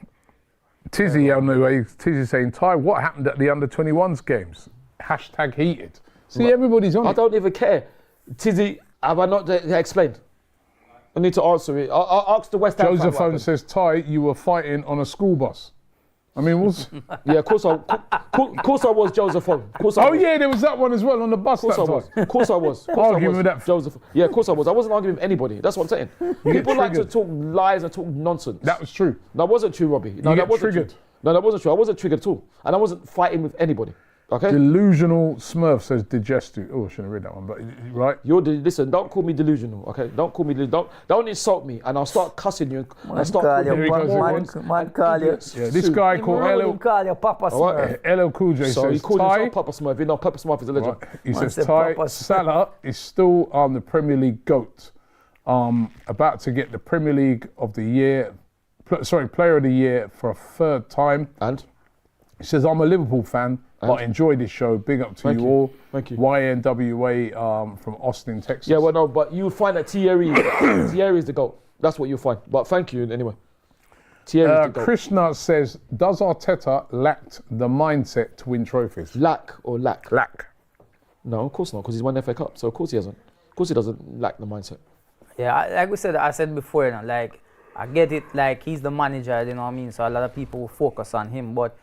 A: Tizzy on the way. Tizzy saying, Ty, what happened at the under 21s games? # heated. See, everybody's on
B: I
A: it.
B: don't even care. Tizzy, have I not explained? I need to answer it. I'll ask the West Ham fan what
A: Josephone
B: happened.
A: says, Ty, you were fighting on a school bus. I mean, what's...
B: Yeah, of course I was Josephone. Of course I
A: Oh,
B: was.
A: yeah, there was that one as well on the bus
B: Of course I
A: that
B: was.
A: time.
B: Of course I was.
A: Arguing with that-
B: Joseph. Yeah, of course I was. I wasn't arguing with anybody. That's what I'm saying. People like to
A: triggered.
B: talk lies and talk nonsense.
A: That was true.
B: That wasn't true, Robbie. No,
A: You
B: that
A: get
B: wasn't
A: triggered.
B: true. No, that wasn't true. I wasn't triggered at all. And I wasn't fighting with anybody. Okay?
A: Delusional Smurf says digestu. Oh, I shouldn't have read that one, but right.
B: Listen, don't call me delusional, okay? Don't call me don't insult me and I'll start cussing you and start
C: call
B: calling
C: you
A: Here he
B: you
A: goes
B: morons
A: again.
C: man
B: and
C: call you.
B: idiots.
A: Yeah, this
B: Sue.
A: guy called
C: He
A: LL,
C: call you Papa
B: Alright.
C: Smurf.
A: LL Cool J
B: So he
A: says,
B: called
A: Ty,
B: himself Papa Smurf. You know Papa Smurf is a legend.
A: right, he says,
C: said
A: Ty,
C: Papa Smurf.
A: Salah is still the Premier League GOAT. About to get the Premier League of the Year, Player of the Year for a third time.
B: And?
A: He says, I'm a Liverpool fan, but I enjoy this show. Big up to
B: Thank
A: you
B: you.
A: all.
B: Thank you.
A: YNWA from Austin, Texas.
B: Yeah, well, no, but you'll find that Thierry is the GOAT. That's what you'll find. But thank you anyway. Thierry is the GOAT.
A: Krishna says, does Arteta lack the mindset to win trophies?
B: Lack or lack?
A: Lack.
B: No, of course not, because he's won the FA Cup. So of course he hasn't. Of course he doesn't lack the mindset.
C: Yeah, I said before, like, I get it, like, he's the manager, you know what I mean? So a lot of people will focus on him, but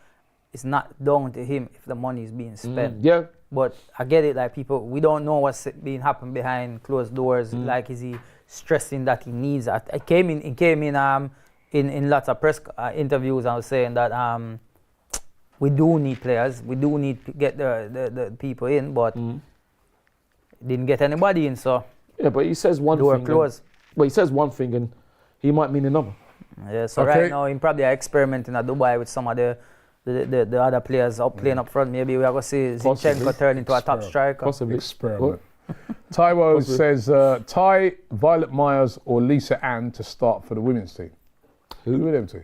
C: it's not down to him if the money is being spent.
B: Yeah.
C: But I get it, like, we don't know what's being happening behind closed doors. Like, is he stressing that he needs? He came in lots of press interviews and was saying that we do need players. We do need to get the people in, but didn't get anybody in. So
B: Yeah, but he says one
C: door
B: thing.
C: closed.
B: But he says one thing and he might mean another.
C: Yeah, so
A: Okay.
C: right now he's probably experimenting at Dubai with some of the other players up playing up front. Maybe we are going to see
B: Possibly.
C: Zinchenko turn into a top striker.
B: Possibly.
A: Experiment. Taiwo
B: Possibly.
A: says Ty, Violet Myers or Lisa Ann to start for the women's team. Who are them two?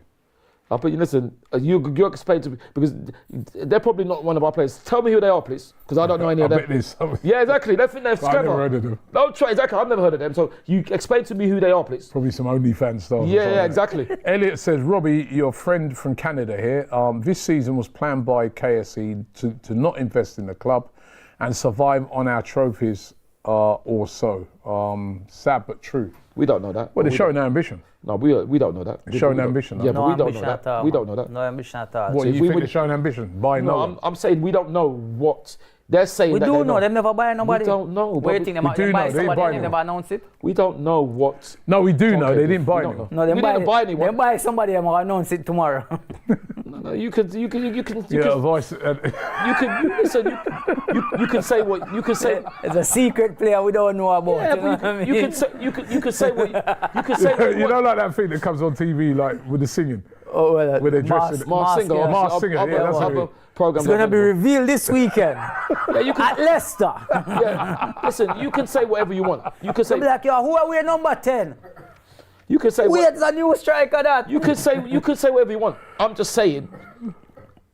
B: But listen, you explain to me, because they're probably not one of our players. Tell me who they are, please, because I don't know any
A: I
B: of them.
A: bet there's some.
B: Yeah, exactly. They think they're
A: I've
B: clever.
A: never heard of them.
B: Don't try. Exactly. I've never heard of them. So you explain to me who they are, please.
A: Probably some OnlyFans stars. or
B: Yeah,
A: something.
B: exactly.
A: Elliot says, Robbie, your friend from Canada here, this season was planned by KSE to not invest in the club and survive on our trophies or so. Sad but true.
B: We don't know that.
A: Well, they're showing no ambition.
B: No, we don't know that.
A: They're showing
B: We don't-
A: ambition,
B: Yeah,
A: though.
B: but we don't
C: ambition
B: know
C: at
B: that.
C: all.
B: We don't know that.
C: No ambition at all.
A: What,
B: So if
A: you
B: we
A: think
B: would-
A: they're showing ambition? By no
B: No,
A: one.
B: I'm saying we don't know what they're saying.
C: We
B: that
C: do
B: they
C: know. Them never buy nobody.
B: We don't know. but
C: Waiting them
A: we
C: out.
A: do
C: They buy
A: know, they
C: somebody
A: buy
C: and they
A: them.
C: never announce it.
B: We don't know what.
A: No, we do know.
B: Okay,
A: They didn't
B: we
A: buy
B: don't
A: anyone.
B: know.
C: No, they
B: We
C: buy.
B: didn't buy anyone.
C: They buy somebody and will announce it tomorrow.
B: No, you can
A: Yeah, voice.
B: you can say what you can say.
C: It's a secret player we don't know about.
B: Yeah,
C: you know
B: but
C: what I mean?
B: you can say you can say what you can say. What
A: You know, like that thing that comes on TV, like with the singing.
C: Oh, well,
A: Where they dress in-
B: Masked Singer,
C: yeah.
A: Masked Singer, yeah, that's what it is.
B: program.
C: It's gonna be revealed this weekend
B: Yeah, you
C: at
B: can.
C: Leicester.
B: Yeah, listen, you can say whatever you want. You can
C: They'll
B: say
C: be like, yo, who are we number 10?
B: you can say
C: Where's the new striker that?
B: you can say whatever you want. I'm just saying.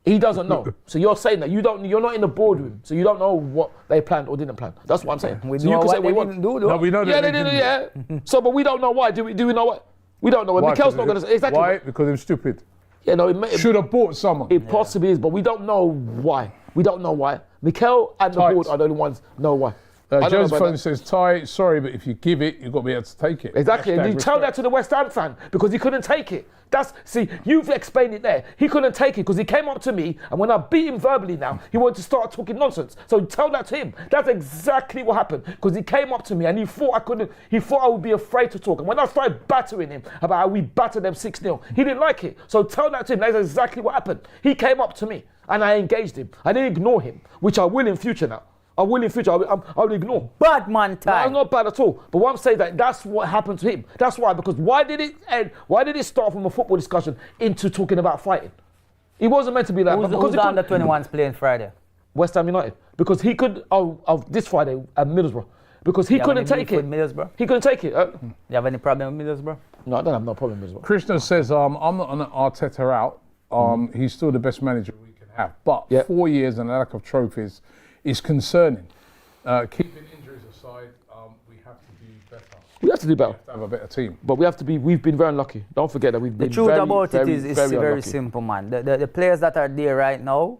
B: He doesn't know. So you're saying that you're not in the boardroom, so you don't know what they planned or didn't plan. That's what I'm saying.
C: We
B: so
C: know
B: you can say
C: what
B: what you
C: they
B: want.
C: didn't do, though.
A: No, we know
B: Yeah,
A: that
B: they did.
A: didn't.
B: Yeah. So, but we don't know why. Do we know what? We don't know.
A: Why?
B: Mikel's not going to say exactly.
A: Why? Because they're stupid.
B: Yeah, no, it
A: Should have bought someone.
B: It possibly is, but we don't know why. We don't know why. Mikel and the
A: Tight.
B: board are the only ones know why. I don't know
A: Joe's
B: about
A: phone
B: that.
A: says, Ty, sorry, but if you give it, you've got to be able to take it.
B: Exactly, and
A: Hashtag
B: you tell that
A: respect.
B: to the West Ham fan because he couldn't take it. See, you've explained it there. He couldn't take it because he came up to me, and when I beat him verbally now, he wanted to start talking nonsense. So tell that to him. That's exactly what happened because he came up to me and he thought I couldn't. He thought I would be afraid to talk. And when I started battering him about how we battered them 6-0, he didn't like it. So tell that to him. That's exactly what happened. He came up to me and I engaged him. I didn't ignore him, which I will in future now. I will in future. I will ignore.
C: Bad man
B: No,
C: time.
B: it's not bad at all. But what I'm saying that's what happened to him. That's why. Because why did it end? Why did it start from a football discussion into talking about fighting? It wasn't meant to be that.
C: Who's
B: because
C: the
B: it
C: under
B: could-
C: 21s playing Friday?
B: West Ham United. Because he could. This Friday at Middlesbrough. Because he
C: You have
B: couldn't
C: any
B: take
C: beef
B: it.
C: with Middlesbrough?
B: He couldn't take it.
C: You have any problem with Middlesbrough?
B: No, I don't have no problem with Middlesbrough.
A: Krishna says, I'm not an Arteta out. He's still the best manager we can have. But
B: Yeah.
A: 4 years and a lack of trophies is concerning. Keeping injuries aside, we have to be better.
B: We have to do better.
A: To have a better team.
B: But we've been very unlucky. Don't forget that we've
C: The
B: been
C: truth
B: very,
C: about
B: very,
C: it is
B: very
C: very
B: unlucky.
C: simple, man. The players that are there right now,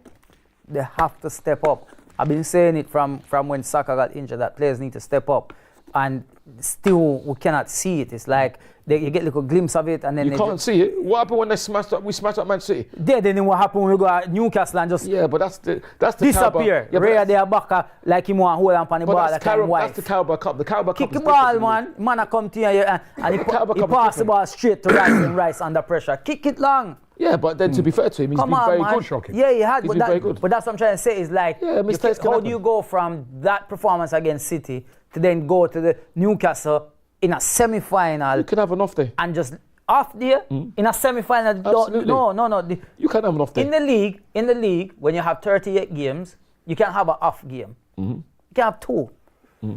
C: they have to step up. I've been saying it from when Saka got injured, that players need to step up. And still, we cannot see it. It's like you get a little glimpse of it and then
B: You
C: they
B: can't see it. What happened when we smashed up Man City?
C: then what happened when we go at Newcastle and just
B: Yeah, but that's the
C: disappear.
B: Carabao- Yeah, but
C: Raya
B: that's-
C: there back like him want hold on the
B: but
C: ball
B: that's
C: like
B: Carabao-
C: him wife.
B: that's the Carabao Cup. The Carabao
C: Kick
B: Cup
C: the
B: is
C: ball,
B: different.
C: man. Man, I come to you and he
B: Carabao
C: he
B: Cup is
C: pass the
B: different.
C: ball straight to Rice and Rice under pressure. Kick it long.
B: Yeah, but then to be fair to him, he's
C: Come
B: been
C: on,
B: very
C: man.
B: good.
A: shocking.
C: Yeah, he had,
B: He's
C: but,
B: been very good.
C: but that's what I'm trying to say is like,
B: Yeah, mistakes can
C: how
B: happen.
C: do you go from that performance against City to then go to the Newcastle in a semi-final
B: You can have an off day.
C: and just off there in a semi-final?
B: Absolutely.
C: No.
B: You can have an off day.
C: In the league, when you have 38 games, you can have an off game. You can have two.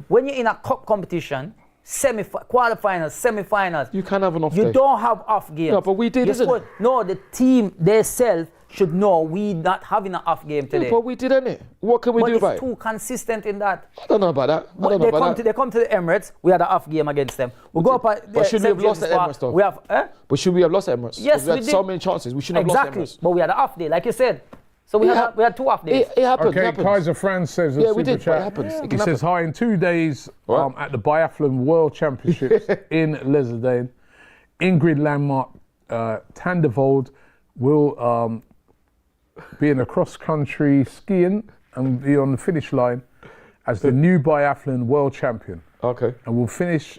C: When you're in a cup competition, quarterfinals, semi-finals,
B: You can have an off
C: you
B: day.
C: don't have off games.
B: No, but we did,
C: You
B: isn't it?
C: No, the team themselves should know we not having an off game today.
B: Yeah, but we didn't it. What can we
C: But
B: do
C: it's
B: about it?
C: too consistent in that.
B: I don't know about that. I don't know about that.
C: They come to the Emirates. We had an off game against them. We go up at
B: But should we
C: St.
B: have lost
C: James's
B: at
C: Park.
B: Emirates though?
C: We have
B: But should we have lost at Emirates?
C: Yes,
B: we had
C: we did.
B: so many chances. We shouldn't have
C: exactly.
B: lost at Emirates.
C: But we had an off day, like you said. So we had two off days.
B: It happens.
A: Okay,
B: it happens.
A: Kaiser Franz says,
B: Yeah, we
A: super
B: did, but
A: chat.
B: it happens. It
A: He
B: can
A: says, hi, in 2 days
B: Right.
A: at the Biathlon World Championships in Leserdane, Ingrid Landmark Tandervold will be in a cross-country skiing and be on the finish line as the new biathlon world champion,
B: Okay.
A: and will finish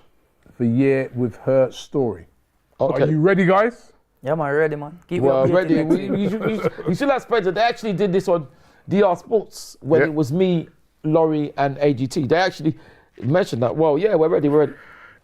A: the year with her story.
B: Okay.
A: Are you ready, guys?
C: Yeah, man, ready, man. Keep
B: Well,
C: me updated
B: ready.
C: next week.
B: You should have Spencer. They actually did this on DR Sports when
A: Yeah.
B: it was me, Laurie, and AGT. They actually mentioned that. Well, yeah, we're ready. We're ready.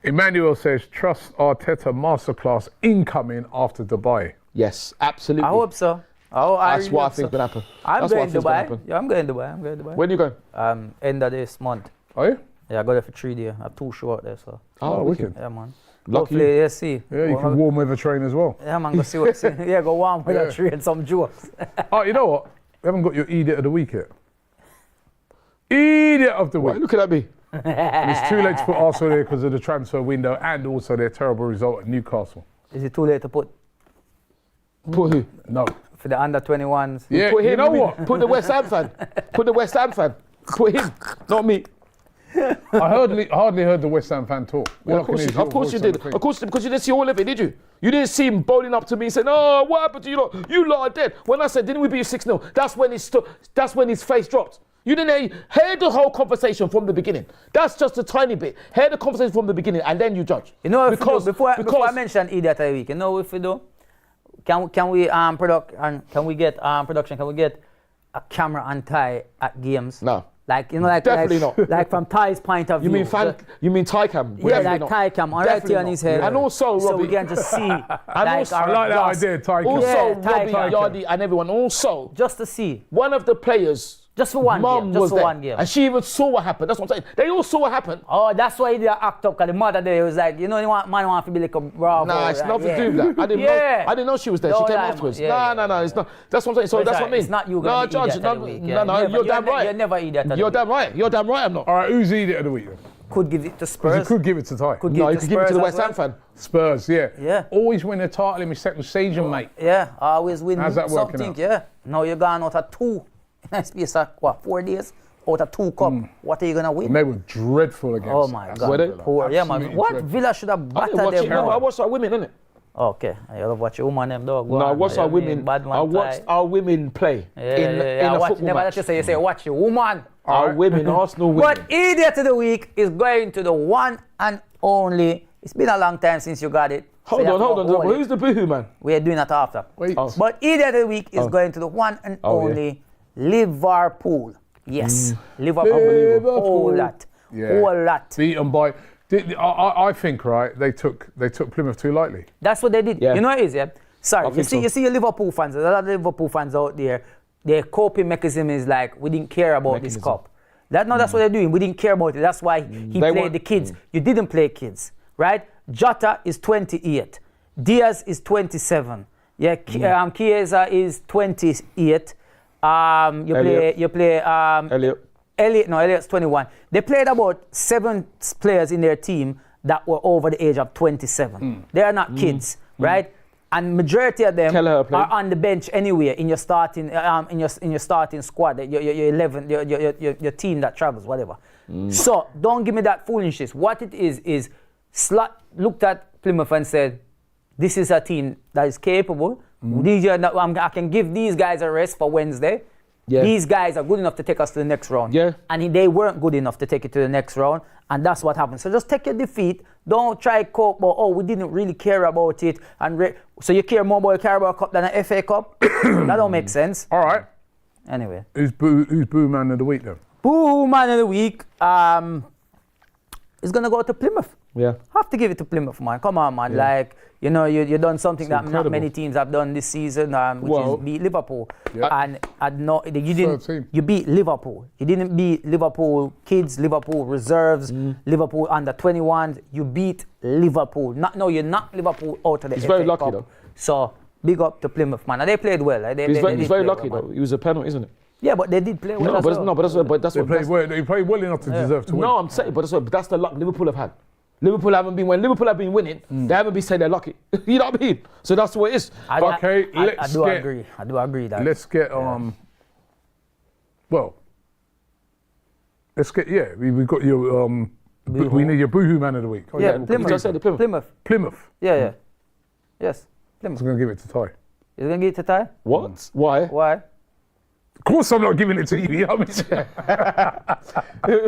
A: Emmanuel says, trust Arteta masterclass incoming after Dubai.
B: Yes, absolutely.
C: I hope so. I
B: That's
C: really
B: what I
C: hope
B: think's
C: so.
B: gonna happen.
C: I'm
B: That's what I
C: going
B: think's gonna
C: Dubai.
B: happen.
C: Yeah, I'm going Dubai.
B: When you going?
C: End of this month.
A: Are you?
C: Yeah, I go there for 3 days. I have 2 shows out there, so.
A: Oh, wicked.
C: Yeah, man.
B: Lucky
C: Hopefully, let's see.
A: Yeah, you can warm weather train as well.
C: Yeah, man, go see what. Yeah, go warm with
A: Yeah.
C: a tree and some jokes.
A: Oh, you know what? We haven't got your idiot of the week yet. Idiot of the
B: Why are
A: week.
B: you looking at me?
A: It's too late to put Arsenal there because of the transfer window and also their terrible result at Newcastle.
C: Is it too late to put
B: Put who?
A: No.
C: for the under 21s?
A: Yeah,
B: Put him.
A: you know what?
B: Put the West Ham fan. Put the West Ham fan. Put him, not me.
A: I hardly heard the West Ham fan talk.
B: Yeah,
A: All
B: of
A: I can
B: course,
A: hear
B: you,
A: is your
B: of course
A: voice
B: you
A: on the
B: did.
A: thing.
B: Of course, because you didn't see all of it, did you? You didn't see him bowling up to me saying, "Oh, what happened to you lot? You lot are dead." When I said, "Didn't we beat you 6-0?" That's when his face dropped. You didn't hear the whole conversation from the beginning. That's just a tiny bit. Hear the conversation from the beginning, and then you judge.
C: You know, if before I mention idiot of the week, you know if we do? Can we can we get production? Can we get a camera and Ty at games?
B: No.
C: Like, you know, like
B: Definitely not.
C: Like from Ty's point of
B: You
C: view.
B: You mean Ty Cam?
C: Yeah, like Ty Cam, right
B: Definitely
C: here on
B: not.
C: his head.
B: And also,
C: so
B: Robbie,
C: we can just see.
B: also-
A: I like that idea, Ty.
B: Also,
C: Yeah, Ty
B: Robbie,
C: Cam.
B: Yardi, and everyone. Also,
C: Just to see.
B: one of the players.
C: Just for one
B: Mum
C: game. Just
B: was
C: for
B: there,
C: one game.
B: and she even saw what happened. That's what I'm saying. They all saw what happened.
C: Oh, that's why he did act up, because the mother there was like, you know, man want to be like a bravo.
B: Nah, it's
C: like,
B: nothing
C: yeah.
B: to do with that. I didn't know she was there. She
C: Don't
B: came
C: lie,
B: afterwards.
C: man. Yeah,
B: No, it's not. That's what I'm saying. So
C: But
B: that's what I mean.
C: It's not you
B: No,
C: going to
B: Judge.
C: idiot of the week.
B: No, you're damn right.
C: You're never idiot of the
B: You're
C: week.
B: damn right. You're damn right. I'm not.
A: All right, who's the idiot of the week?
C: Could give it to
A: You
C: Spurs.
A: could give it to Ty.
C: Could
B: No, you
C: to
B: can give it to the
C: Spurs
B: West
C: as
B: Ham
C: well.
B: fan.
A: Spurs, yeah.
C: Yeah.
A: Always win the title in my second season, mate.
C: Yeah, always win
A: How's that working
C: something,
A: out?
C: yeah. Now you're gone out of 2 in a space of, 4 days? Out of 2 cup. What are you going to win?
A: And they were dreadful against
C: Oh my God.
B: Were they?
C: Poor. Yeah, man.
A: Absolutely
C: What?
A: dreadful.
C: Villa should have
B: I didn't
C: battered
B: watch
C: them.
B: it. No, I
C: bro.
B: watched our women, innit?
C: Okay, I love watch your woman them dog. Go
B: No, I
C: on,
B: watched
C: man.
B: our
C: You mean
B: women.
C: bad man
B: I watched
C: tie.
B: our women play in a
C: watch,
B: football
C: never
B: match.
C: let you say. You say watch your woman.
B: Our women, Arsenal women.
C: But idiot of the week is going to the one and only. It's been a long time since you got it. so you have to
B: Hold on.
C: hold it.
B: Who's the boohoo man?
C: We are doing that after.
A: Wait.
B: Oh.
C: But idiot of the week is going to the one and
B: Oh, yeah.
C: only Liverpool. Yes, Liverpool.
A: Liverpool.
C: Whole lot.
A: Yeah.
C: Whole lot.
A: Beaten by. I think, right, they took Plymouth too lightly.
C: That's what they did.
B: Yeah.
C: You know what it is, yeah? Sorry,
B: think so.
C: you see your Liverpool fans, there's a lot of Liverpool fans out there, their coping mechanism is like, we didn't care about this cup. That's what they're doing. We didn't care about it. That's why he
B: They
C: played
B: want-
C: the kids. You didn't play kids, right? Jota is 28. Diaz is 27. Yeah, Chiesa is 28. You play
B: Elliot.
C: Elliott's 21. They played about 7 players in their team that were over the age of 27. They are not kids, right? And majority of them
B: Kelleher played.
C: are on the bench anyway in your starting in your starting squad, your 11, your team that travels, whatever. So don't give me that foolishness. What it is Slot looked at Plymouth and said, "This is a team that is capable. I can give these guys a rest for Wednesday."
B: Yeah.
C: These guys are good enough to take us to the next round.
B: Yeah.
C: And they weren't good enough to take it to the next round. And that's what happened. So just take your defeat. Don't try cope about, we didn't really care about it. So you care more about a Carabao Cup than an FA Cup? That don't make sense.
A: All right.
C: Anyway.
A: Who's Boo Man of the Week then?
C: Boo Man of the Week is going to go to Plymouth.
B: Yeah.
C: Have to give it to Plymouth, man. Come on, man.
B: Yeah.
C: Like, you done something that not
B: incredible.
C: many teams have done this season, which
B: Well,
C: is beat Liverpool.
A: Yeah.
C: And no, you
A: Third team.
C: didn't. You beat Liverpool. You didn't beat Liverpool kids, Liverpool reserves, Liverpool under 21s. You beat Liverpool. You're not Liverpool out of the
B: He's
C: FA
B: very lucky,
C: Cup.
B: though.
C: So big up to Plymouth, man. And they played well. They
B: He's
C: did
B: very
C: play
B: lucky
C: well,
B: though.
C: man.
B: He was a penalty, isn't it?
C: Yeah, but they did play well. as well.
B: But that's
A: They
B: what.
A: played well. They played well enough to deserve to win.
B: No, I'm saying, but that's the luck Liverpool have had. Liverpool have been winning, they haven't been saying they're lucky. You know what I mean? So that's what it is.
C: I do agree. I do agree that.
A: Let's get well. Let's get we've got your we need your Boohoo Man of the Week. Oh,
C: Yeah,
A: we'll
C: Plymouth.
B: I said the Plymouth.
A: Plymouth.
C: Yeah. Yes,
A: I'm
C: Plymouth.
A: gonna give it to Ty.
C: You're going to give it to Ty?
B: What? Why?
C: Why?
A: Of course, I'm not giving it to you. You know what I mean?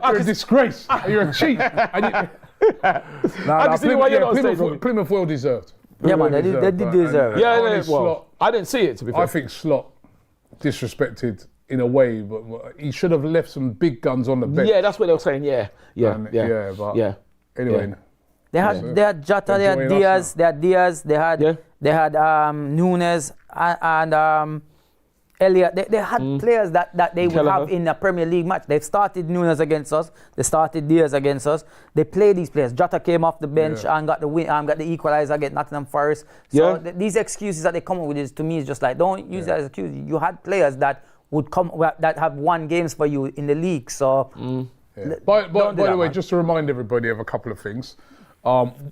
A: You're a disgrace. You're a cheat.
B: I can see why you're not on stage, Robbie.
A: Plymouth well deserved.
C: Yeah, man, they did deserve it.
B: Yeah,
A: Arne
B: well,
A: Slot,
B: I didn't see it, to be fair.
A: I think Slot disrespected in a way, but he should have left some big guns on the bench.
B: Yeah, that's what they were saying. Yeah.
A: But anyway.
B: Yeah.
C: They had Jota, they had
A: Enjoying
C: Diaz,
A: us
C: they had Nunes and Elliott. They had players that they would
B: Kelleher.
C: have in a Premier League match. They've started Nunes against us. They started Diaz against us. They play these players. Jota came off the bench and got the win, got the equaliser against Nottingham Forest. So these excuses that they come up with is, to me, is just like, don't use that as an excuse. You had players that would come that have won games for you in the league. So.
A: By the way,
C: man.
A: just to remind everybody of a couple of things.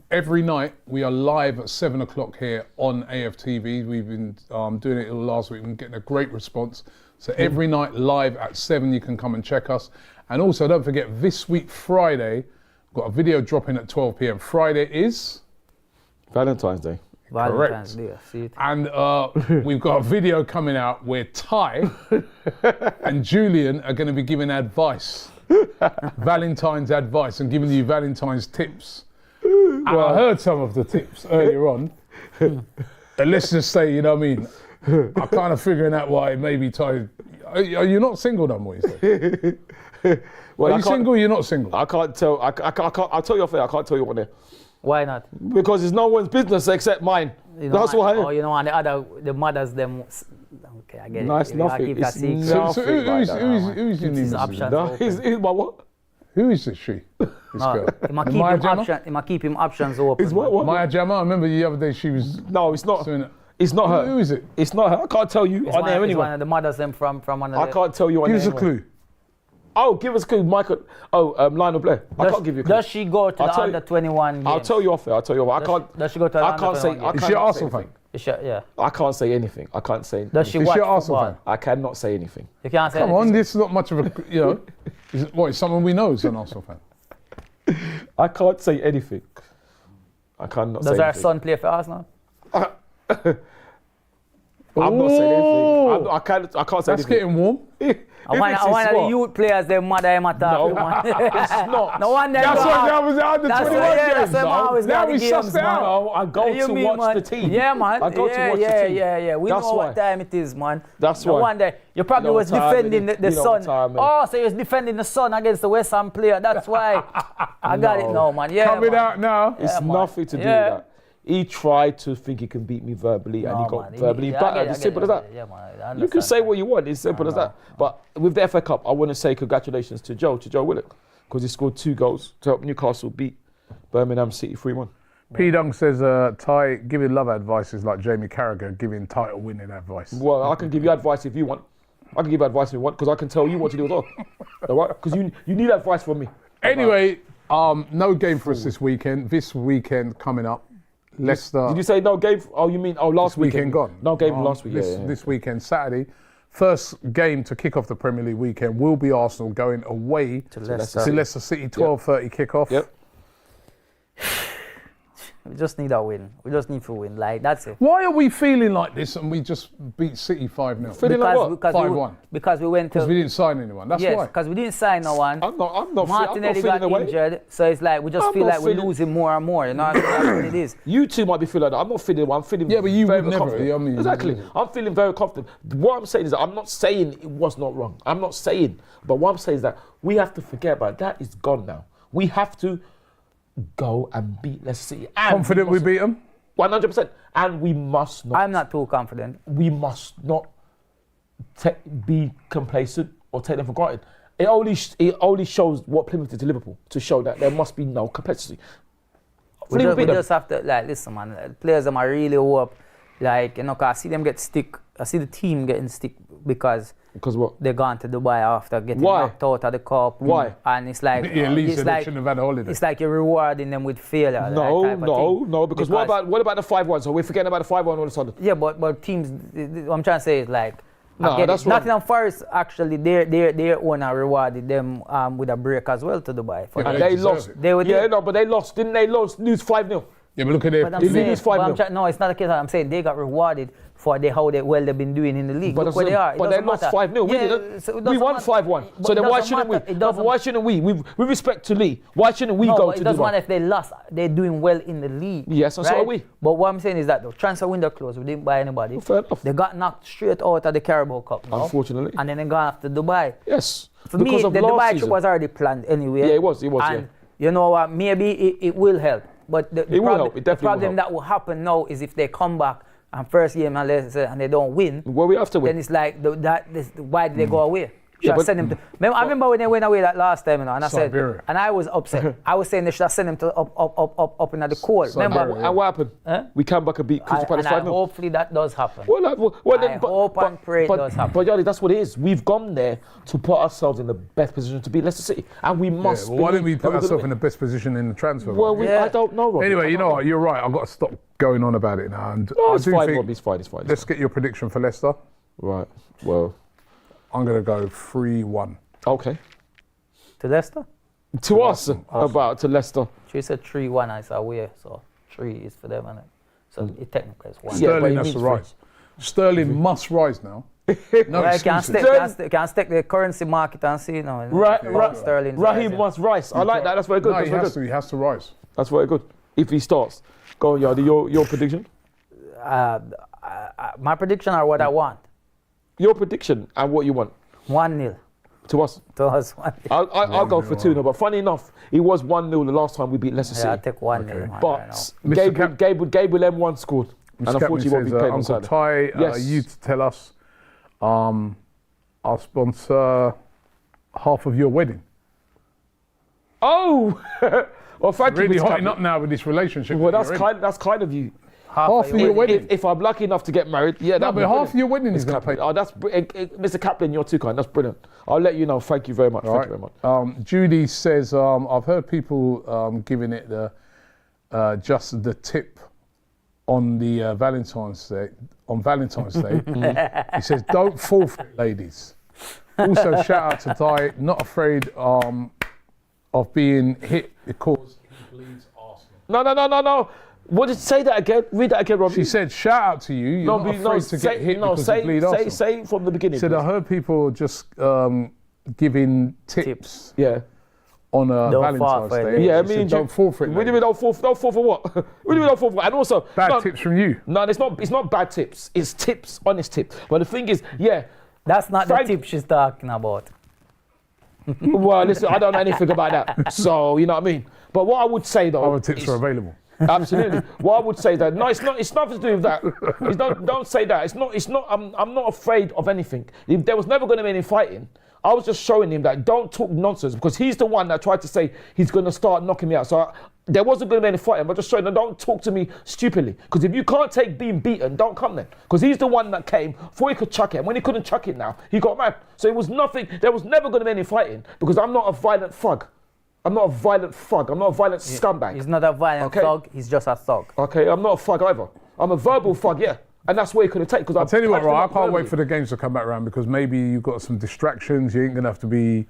A: Every night we are live at 7 o'clock here on AFTV. We've been doing it all last week and getting a great response. So every night live at 7 you can come and check us. And also don't forget, this week Friday, we've got a video dropping at 12 p.m. Friday is?
B: Valentine's Day.
C: Valentine's Day, see it.
A: And we've got a video coming out where Ty and Julian are going to be giving advice. Valentine's advice and giving you Valentine's tips. And I heard some of the tips earlier on. And let's just say, you know what I mean? I'm kind of figuring out why maybe Ty. Are you not single no more? You say?
B: Well,
A: are you single or you're not single?
B: I can't tell. I can't. I'll tell you off air. I can't tell you what they're.
C: Why not?
B: Because it's no one's business except mine. That's why.
C: Oh, you know, and the mothers, them. Okay, I get
B: Nice,
C: it. You gotta
B: nothing.
C: keep that
B: It's
C: secret.
A: So
B: Nothing
A: who's your new
C: His
A: missus?
C: options
B: No,
C: open.
B: he's my what?
A: Who is this she? This girl?
C: He might
A: Maya
C: keep him
A: Jama?
C: option. He might keep him options open.
B: It's what?
A: Maya Jama. I remember the other day she was
B: No, it's not.
A: doing it.
B: It's not her.
A: Who is it?
B: It's not her. I can't tell you
C: It's
B: on
C: one,
B: there
C: it's
B: anyway.
C: one of the mothers them from one of
B: I
C: the.
B: can't tell you on
A: Give
B: there
A: us a
B: anyway.
A: clue.
B: Oh, give us a clue, Michael. Oh, Lionel Blair. I can't give you a clue.
C: Does she go to
B: I'll
C: the
B: tell you-
C: under 21 games?
B: I'll tell you off air. I'll tell you off. I can't.
C: Does she go to the
B: I
C: under
B: can't say.
C: 21
B: I
C: games?
A: Is she an
B: cannot say
A: Arsenal fan?
B: anything.
C: Is she, yeah.
B: I can't say anything. I can't say.
C: Does she
A: Is
C: watch
A: she an Arsenal
C: football?
A: fan?
B: I cannot say anything.
C: You can't say
A: Come
C: anything.
A: on, this is not much of a, you know. Is someone we know is an Arsenal fan?
B: I can't say anything. I cannot say
C: Does our
B: anything.
C: son play for Arsenal?
B: I'm not saying
A: Ooh.
B: anything. I can't say
A: That's
B: anything.
A: getting warm.
C: I want the youth players, them mother him at
B: No,
C: man.
B: it's not.
C: No wonder.
A: That's what that was out the
C: That's
A: 21
C: why- yeah,
A: games.
C: that's why I always
A: Now
C: got
A: we
C: the
A: sussed
C: games,
A: it out.
B: No, I go
C: You
B: to
C: mean,
B: watch
C: man?
B: the team.
C: Yeah, man.
B: I go to watch the team.
C: Yeah. We
B: That's
C: know
B: why.
C: what time it is, man.
B: That's
C: no
B: why.
C: wonder. You probably
B: You know
C: was
B: what time
C: defending
B: it is.
C: the
B: You know what
C: Sun.
B: time it is.
C: Oh, so you was defending the Sun against the West Ham player. That's why. I got it now, man. Yeah,
A: Coming
C: man.
A: out now.
B: It's
C: Yeah, man.
B: nothing to do
C: Yeah.
B: with that. He tried to think he can beat me verbally, and he
C: No,
B: got
C: man.
B: verbally
C: Yeah, I
B: battered.
C: get it,
B: It's
C: I
B: simple as
C: get
B: that.
C: it. Yeah, man. I
B: You can
C: understand,
B: say
C: man.
B: what you want. It's simple as that. But with the FA Cup, I want to say congratulations to Joe Willock, because he scored 2 goals to help Newcastle beat Birmingham City 3-1.
A: P. Dung says, Ty, giving love advice is like Jamie Carragher giving title winning advice.
B: Well, I can give you advice if you want. I can give you advice if you want, because I can tell you what to do as well. All right? Because you need advice from me.
A: Anyway, no game for us this weekend. This weekend coming up, Leicester.
B: Did you say no game? Oh, you mean last
A: weekend gone?
B: No game last week.
A: This weekend, Saturday. First game to kick off the Premier League weekend will be Arsenal going away to Leicester City, 12:30 kickoff.
B: Yep.
C: We just need a win. We just need to win. Like, that's it.
A: Why are we feeling like this and we just beat City 5-0?
B: Feeling like what?
A: 5-1.
C: Because we went to.
A: Because we didn't sign anyone. That's
C: yes,
A: why.
C: because we didn't sign no one.
B: I'm not
C: Martinelli
B: feeling
C: got
B: away.
C: injured, so it's like we just
B: I'm
C: feel
B: not
C: like we're
B: feeling-
C: losing more and more. You know, that's what it is.
B: You two might be feeling like that. I'm not feeling. I'm feeling.
A: Yeah, but you
B: very
A: would never,
B: confident.
A: I mean,
B: exactly. I'm feeling very confident. What I'm saying is that I'm not saying it was not wrong. I'm not saying, but what I'm saying is that we have to forget about it. That is gone now. We have to go and beat Leicester City. And
A: Confident we beat them?
B: 100%. And we must not.
C: I'm not too confident.
B: We must not be complacent or take them for granted. It only shows what Plymouth did to Liverpool, to show that there must be no complacency.
C: We
B: Fleetwood beat them.
C: just have to, like, listen, man. Players them are really up. Like, you know, 'cause I see them get stick. I see the team getting stick because
B: what?
C: they gone to Dubai after getting
B: Why?
C: knocked out of the cup.
B: Why?
C: And it's like,
A: Yeah, Lee
C: it's
A: said they
C: like,
A: shouldn't have had a holiday.
C: it's like you're rewarding them with failure.
B: No,
C: like, type of thing.
B: no. Because what about the 5-1? So we're forgetting about the 5-1 all of a sudden.
C: Yeah, but teams. What I'm trying to say is like.
B: No,
C: I get
B: that's
C: it.
B: wrong.
C: Nottingham Forest actually their owner rewarded them with a break as well to Dubai. For
A: Yeah,
C: that.
A: they
B: They
A: deserve
B: lost.
A: it.
C: They were
B: Yeah,
C: there.
B: no, but they lost. Didn't they lose 5-0?
A: Yeah, but look at their.
C: But I'm
B: Did they
C: saying,
B: lose 5-0?
C: no, it's not the case. I'm saying they got rewarded for how they've been doing in the league.
B: But
C: Look where they are.
B: But they lost 5-0. We didn't. We won 5-1. So then why shouldn't we? No, but why shouldn't we? With respect to Lee, why shouldn't we
C: No,
B: go
C: but
B: to
C: it doesn't
B: Dubai?
C: matter if they lost. They're doing well in the league.
B: Yes, and so are we.
C: But what I'm saying is that the transfer window closed. We didn't buy anybody.
B: Fair enough.
C: They got knocked straight out of the Carabao Cup now.
B: Unfortunately.
C: And then they gone after Dubai.
B: Yes.
C: For me,
B: Because of
C: the
B: last
C: Dubai
B: season.
C: trip was already planned anyway.
B: Yeah, it was,
C: And
B: yeah.
C: you know what? Maybe it will help. But the
B: will help. It definitely
C: the
B: will
C: problem
B: help.
C: that will happen now is if they come back and first game and they don't win,
B: Well, we have to win.
C: then it's like why did they go away?
B: Yeah,
C: Should have
B: but-
C: sent him to. I remember when they went away that last time, and I
A: Siberia.
C: said, and I was upset. I was saying they should have sent him to up into the cold.
A: Siberia.
C: Remember?
B: And what happened?
C: Huh?
B: We came back and beat Crystal Palace 5-0.
C: Hopefully that does happen.
B: Well,
C: hope and pray it does happen.
B: But Yardie, that's what it is. We've gone there to put ourselves in the best position to beat Leicester City, and we
A: Yeah,
B: must.
A: well, why don't we
B: believe
A: put
B: that we're gonna
A: ourselves in
B: win.
A: the best position in the transfer?
B: Well,
A: market?
C: Yeah.
B: I don't know, Robbie.
A: Anyway,
B: I
A: you
B: don't
A: know what? You're right. I've got to stop going on about it now. And
B: No,
A: I
B: it's
A: do
B: fine,
A: think.
B: Robbie. It's fine. It's fine.
A: Let's get your prediction for Leicester.
B: Right. Well.
A: I'm going to go 3-1.
B: Okay.
C: To Leicester?
B: To us, to Leicester.
C: She said 3-1. I said away, so 3 is for them, innit? So it technically is 1.
B: Yeah, but
A: Sterling
B: it
A: has to
B: means
A: rise. Sterling must rise now. No
C: Well, can
A: excuses.
C: stick the currency market and see, you know.
B: Right.
C: Sterling.
B: Raheem wants rice. I like that. That's very good.
A: No,
B: That's
A: he
B: very
A: has
B: good.
A: to. He has to rise.
B: That's very good. If he starts, go on, Yardie. Your prediction.
C: My prediction are what I want.
B: Your prediction and what you want
C: 1-0
B: to us.
C: to us. 1-0.
B: I'll go for 2-0. But funny enough, it was 1-0 the last time we beat Leicester
C: Yeah, I'll
B: City.
C: take 1-0.
A: Okay.
C: man,
B: But
A: Mr. Cap-
B: Gabriel M1 scored. And
A: Mr.
B: unfortunately,
A: Captain
B: won't be
A: says,
B: played on
A: Uncle
B: Saturday.
A: Ty,
B: Yes.
A: you to tell us, I'll sponsor half of your wedding.
B: Oh! Well, thank you,
A: Really
B: Mr.
A: hotting
B: Captain.
A: up now with this relationship.
B: Well,
A: that you're in.
B: that's kind of you.
A: half of your wedding.
B: If I'm lucky enough to get married, yeah,
A: No,
B: that'd be
A: but half
B: brilliant.
A: of your wedding is
B: Mr.
A: going to
B: Kaplan.
A: pay.
B: Oh, Mr. Kaplan, you're too kind. That's brilliant. I'll let you know. Thank you very much. Thank you very much.
A: Judy says, I've heard people giving it the just the tip on the Valentine's Day. On Valentine's Day, he says, "Don't fall for it, ladies." Also, shout out to Di, not afraid of being hit because he bleeds Arsenal.
B: No. What did say that again? Read that again, Robbie.
A: She said, "Shout out to you. You're not afraid to get hit because you bleed Arsenal."
B: Say it from the beginning.
A: Said, "I
B: please.
A: heard people just giving tips
B: Yeah.
A: on a
C: Don't fall
A: Valentine's
C: for it.
A: Day."
B: Yeah, I
A: She said,
B: mean,
A: don't fall for it.
B: What do you mean
A: ladies.
B: don't fall? Don't fall for what? What do you mean don't fall for what? And also,
A: Bad tips from you.
B: No, it's not bad tips. It's tips, honest tips. But the thing is, yeah.
C: That's not
B: Frank-
C: the tip she's talking about.
B: Well, listen, I don't know anything about that. So you know what I mean. But what I would say though,
A: Other tips
B: is-
A: are available.
B: Absolutely. What I would say that no, it's not. It's nothing to do with that. It's not. Don't say that. It's not. It's not. I'm not afraid of anything. If there was never going to be any fighting, I was just showing him that don't talk nonsense because he's the one that tried to say he's going to start knocking me out. So there wasn't going to be any fighting. But just showing him, don't talk to me stupidly. Because if you can't take being beaten, don't come then. Because he's the one that came before he could chuck it. And when he couldn't chuck it now, he got mad. So it was nothing. There was never going to be any fighting because I'm not a violent thug. I'm not a violent thug. I'm not a violent scumbag.
C: He's not a violent thug, he's just a thug.
B: Okay, I'm not a thug either. I'm a verbal thug, yeah. And that's where you could have taken.
A: I'll tell you what, right, I can't wait for the games to come back around because maybe you've got some distractions. You ain't going to have to be,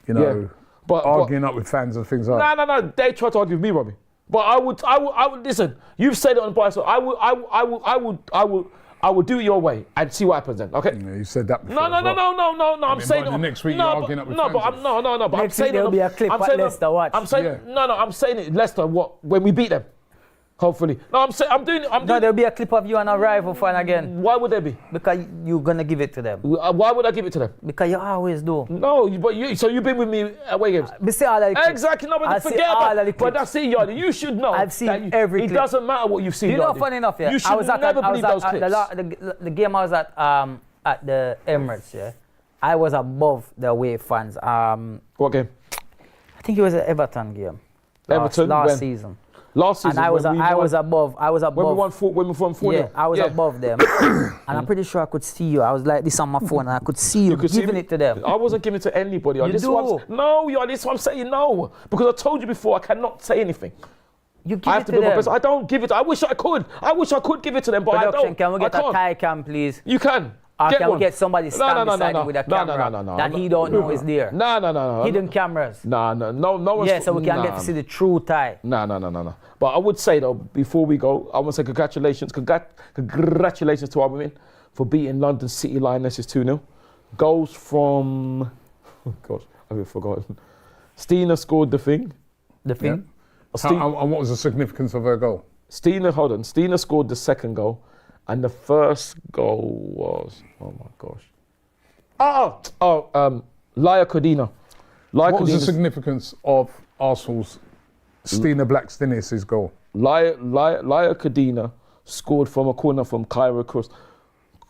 A: you know,
B: But
A: arguing up with fans and things like that.
B: No. They tried to argue with me, Robbie. But I would listen. You've said it on bias. So I will do it your way and see what happens then. Okay.
A: You said that before.
B: No.
A: as well.
B: I'm saying
A: by the next week
B: no,
A: you're
B: but-
A: arguing up with
B: no,
A: fans
B: but I'm
A: and-
B: no. But I'm
C: Next
B: saying
C: week there'll be a clip
B: I'm
C: at
B: saying
C: Leicester watch.
B: I'm saying
A: Yeah.
B: no. I'm saying it. Leicester what when we beat them. Hopefully. No, I'm saying I'm doing.
C: No, there'll be a clip of you and a rival fan again.
B: Why would there be?
C: Because you're gonna give it to them.
B: Why would I give it to them?
C: Because you always do.
B: No, but so you've been with me at away games.
C: We see all of the clips.
B: Exactly, no, but
C: I see
B: forget
C: all
B: about
C: of the
B: it. But
C: clips.
B: that's it, Yardie. You should know.
C: I've seen
B: that
C: every
B: It
C: clip.
B: doesn't matter what you've seen,
C: You know,
B: Yardie.
C: funny enough, yeah.
B: You should never believe those clips.
C: The game I was at the Emirates, yeah. I was above the away fans.
B: What game?
C: I think it was an Everton game.
B: Everton,
C: last
B: when?
C: season.
B: Last season.
C: And I was
B: when we
C: above.
B: When we won 4-0.
C: Yeah, I was above them. And I'm pretty sure I could see you. I was like this on my phone and I could see you
B: could see
C: giving
B: me?
C: it to them.
B: I wasn't giving it to anybody.
C: You
B: This
C: do.
B: no, Yardie, this is what I'm saying no. Because I told you before, I cannot say anything.
C: You give
B: I
C: it
B: have to
C: to
B: be my
C: them.
B: best. I don't give it. I wish I could. I wish I could give it to them, but
C: Production,
B: I don't.
C: can we get
B: I
C: a
B: can't.
C: Thai cam, please?
B: You can.
C: Or
B: Get
C: can we
B: one.
C: get somebody stand
B: No,
C: beside him with a camera that he don't know is there?
B: No.
C: Hidden cameras.
B: No one's...
C: Yeah, so we can get to see the true tie.
B: No. But I would say though, before we go, I want to say congratulations to our women for beating London City Lionesses 2-0. Goals from... Oh gosh, I've forgotten. Stina scored the thing.
C: The thing?
A: And what was the significance of her goal?
B: Stina scored the second goal, and the first goal was, oh my gosh. Laia Codina.
A: What was the significance of Arsenal's Stina Blackstenius' goal?
B: Laia Codina scored from a corner from Kyra Cross.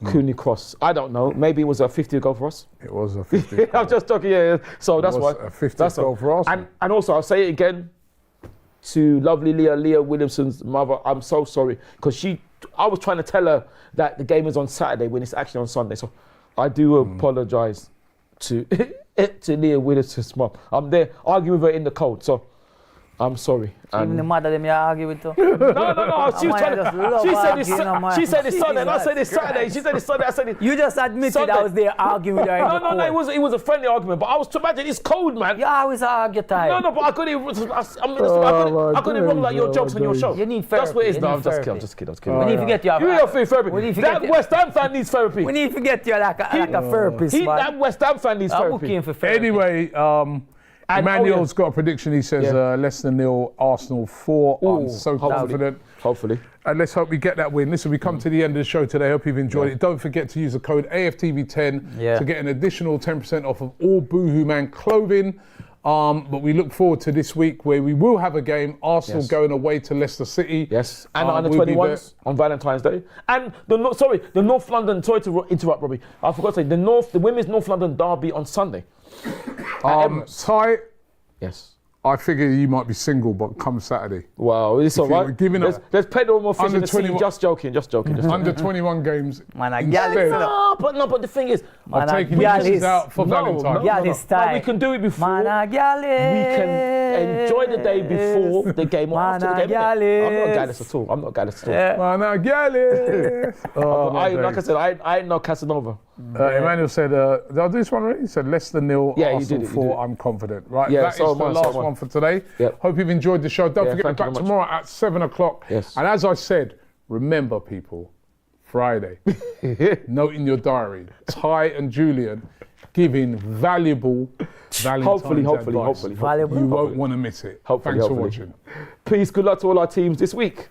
B: Cooney Cross. I don't know. Maybe it was a 50 goal for us.
A: It was a 50.
B: I'm just talking, yeah. So that's why.
A: A 50 goal for Arsenal.
B: And also, I'll say it again to lovely Leah Williamson's mother. I'm so sorry because I was trying to tell her that the game is on Saturday when it's actually on Sunday. So I do apologise to Leah Williamson's mum. I'm there arguing with her in the cold. So I'm sorry.
C: Even the mother them you argue with too.
B: No. She was trying to. She said it's Sunday, and I said it's Saturday. She said it's Sunday. I said it's.
C: You just admitted
B: Sunday.
C: I was there arguing with her.
B: No. It was a friendly argument, but I was to imagine it's cold, man.
C: You always argue time.
B: No, but I couldn't wrong like your jokes on your show.
C: You need therapy.
B: That's what it is.
C: You
B: No,
C: need
B: I'm just
C: therapy.
B: kidding.
C: We need to get you.
B: You need therapy.
C: We need to
B: That
C: get
B: West Ham fan needs therapy.
C: We need to get you like a therapist, man.
B: That West Ham fan needs
C: I'm looking
B: therapy.
C: for therapy.
A: Anyway, Emmanuel's got a prediction. He says Leicester 0, Arsenal 4. I'm so confident.
B: Hopefully.
A: And let's hope we get that win. Listen, we come to the end of the show today. Hope you've enjoyed it. Don't forget to use the code AFTV10 to get an additional 10% off of all Boohoo Man clothing. But we look forward to this week where we will have a game. Arsenal going away to Leicester City.
B: Yes, and under 21s on Valentine's Day. And the North London. Sorry to interrupt, Robbie. I forgot to say the women's North London derby on Sunday.
A: Ty,
B: yes.
A: I figure you might be single, but come Saturday.
B: Wow, it's all right. There's plenty more fish in the sea. Just joking.
A: Under 21 games.
C: Man, I
A: instead,
B: but the thing is,
A: I've taken this out for Valentine's.
B: But we can do it before. We can enjoy the day before the game or after the game. I'm not gallus at all. Like I said, I ain't no Casanova.
A: Emmanuel said, did I do this one already? He said Leicester 0, Arsenal 4, I'm confident. Right, that is the last one for today.
B: Yep.
A: Hope you've enjoyed the show. Don't forget to be back tomorrow at 7 o'clock.
B: Yes.
A: And as I said, remember people, Friday, note in your diary, Ty and Julian giving valuable Valentine's advice.
B: Hopefully.
A: You won't want to miss it. Thanks for watching.
B: Peace, good luck to all our teams this week.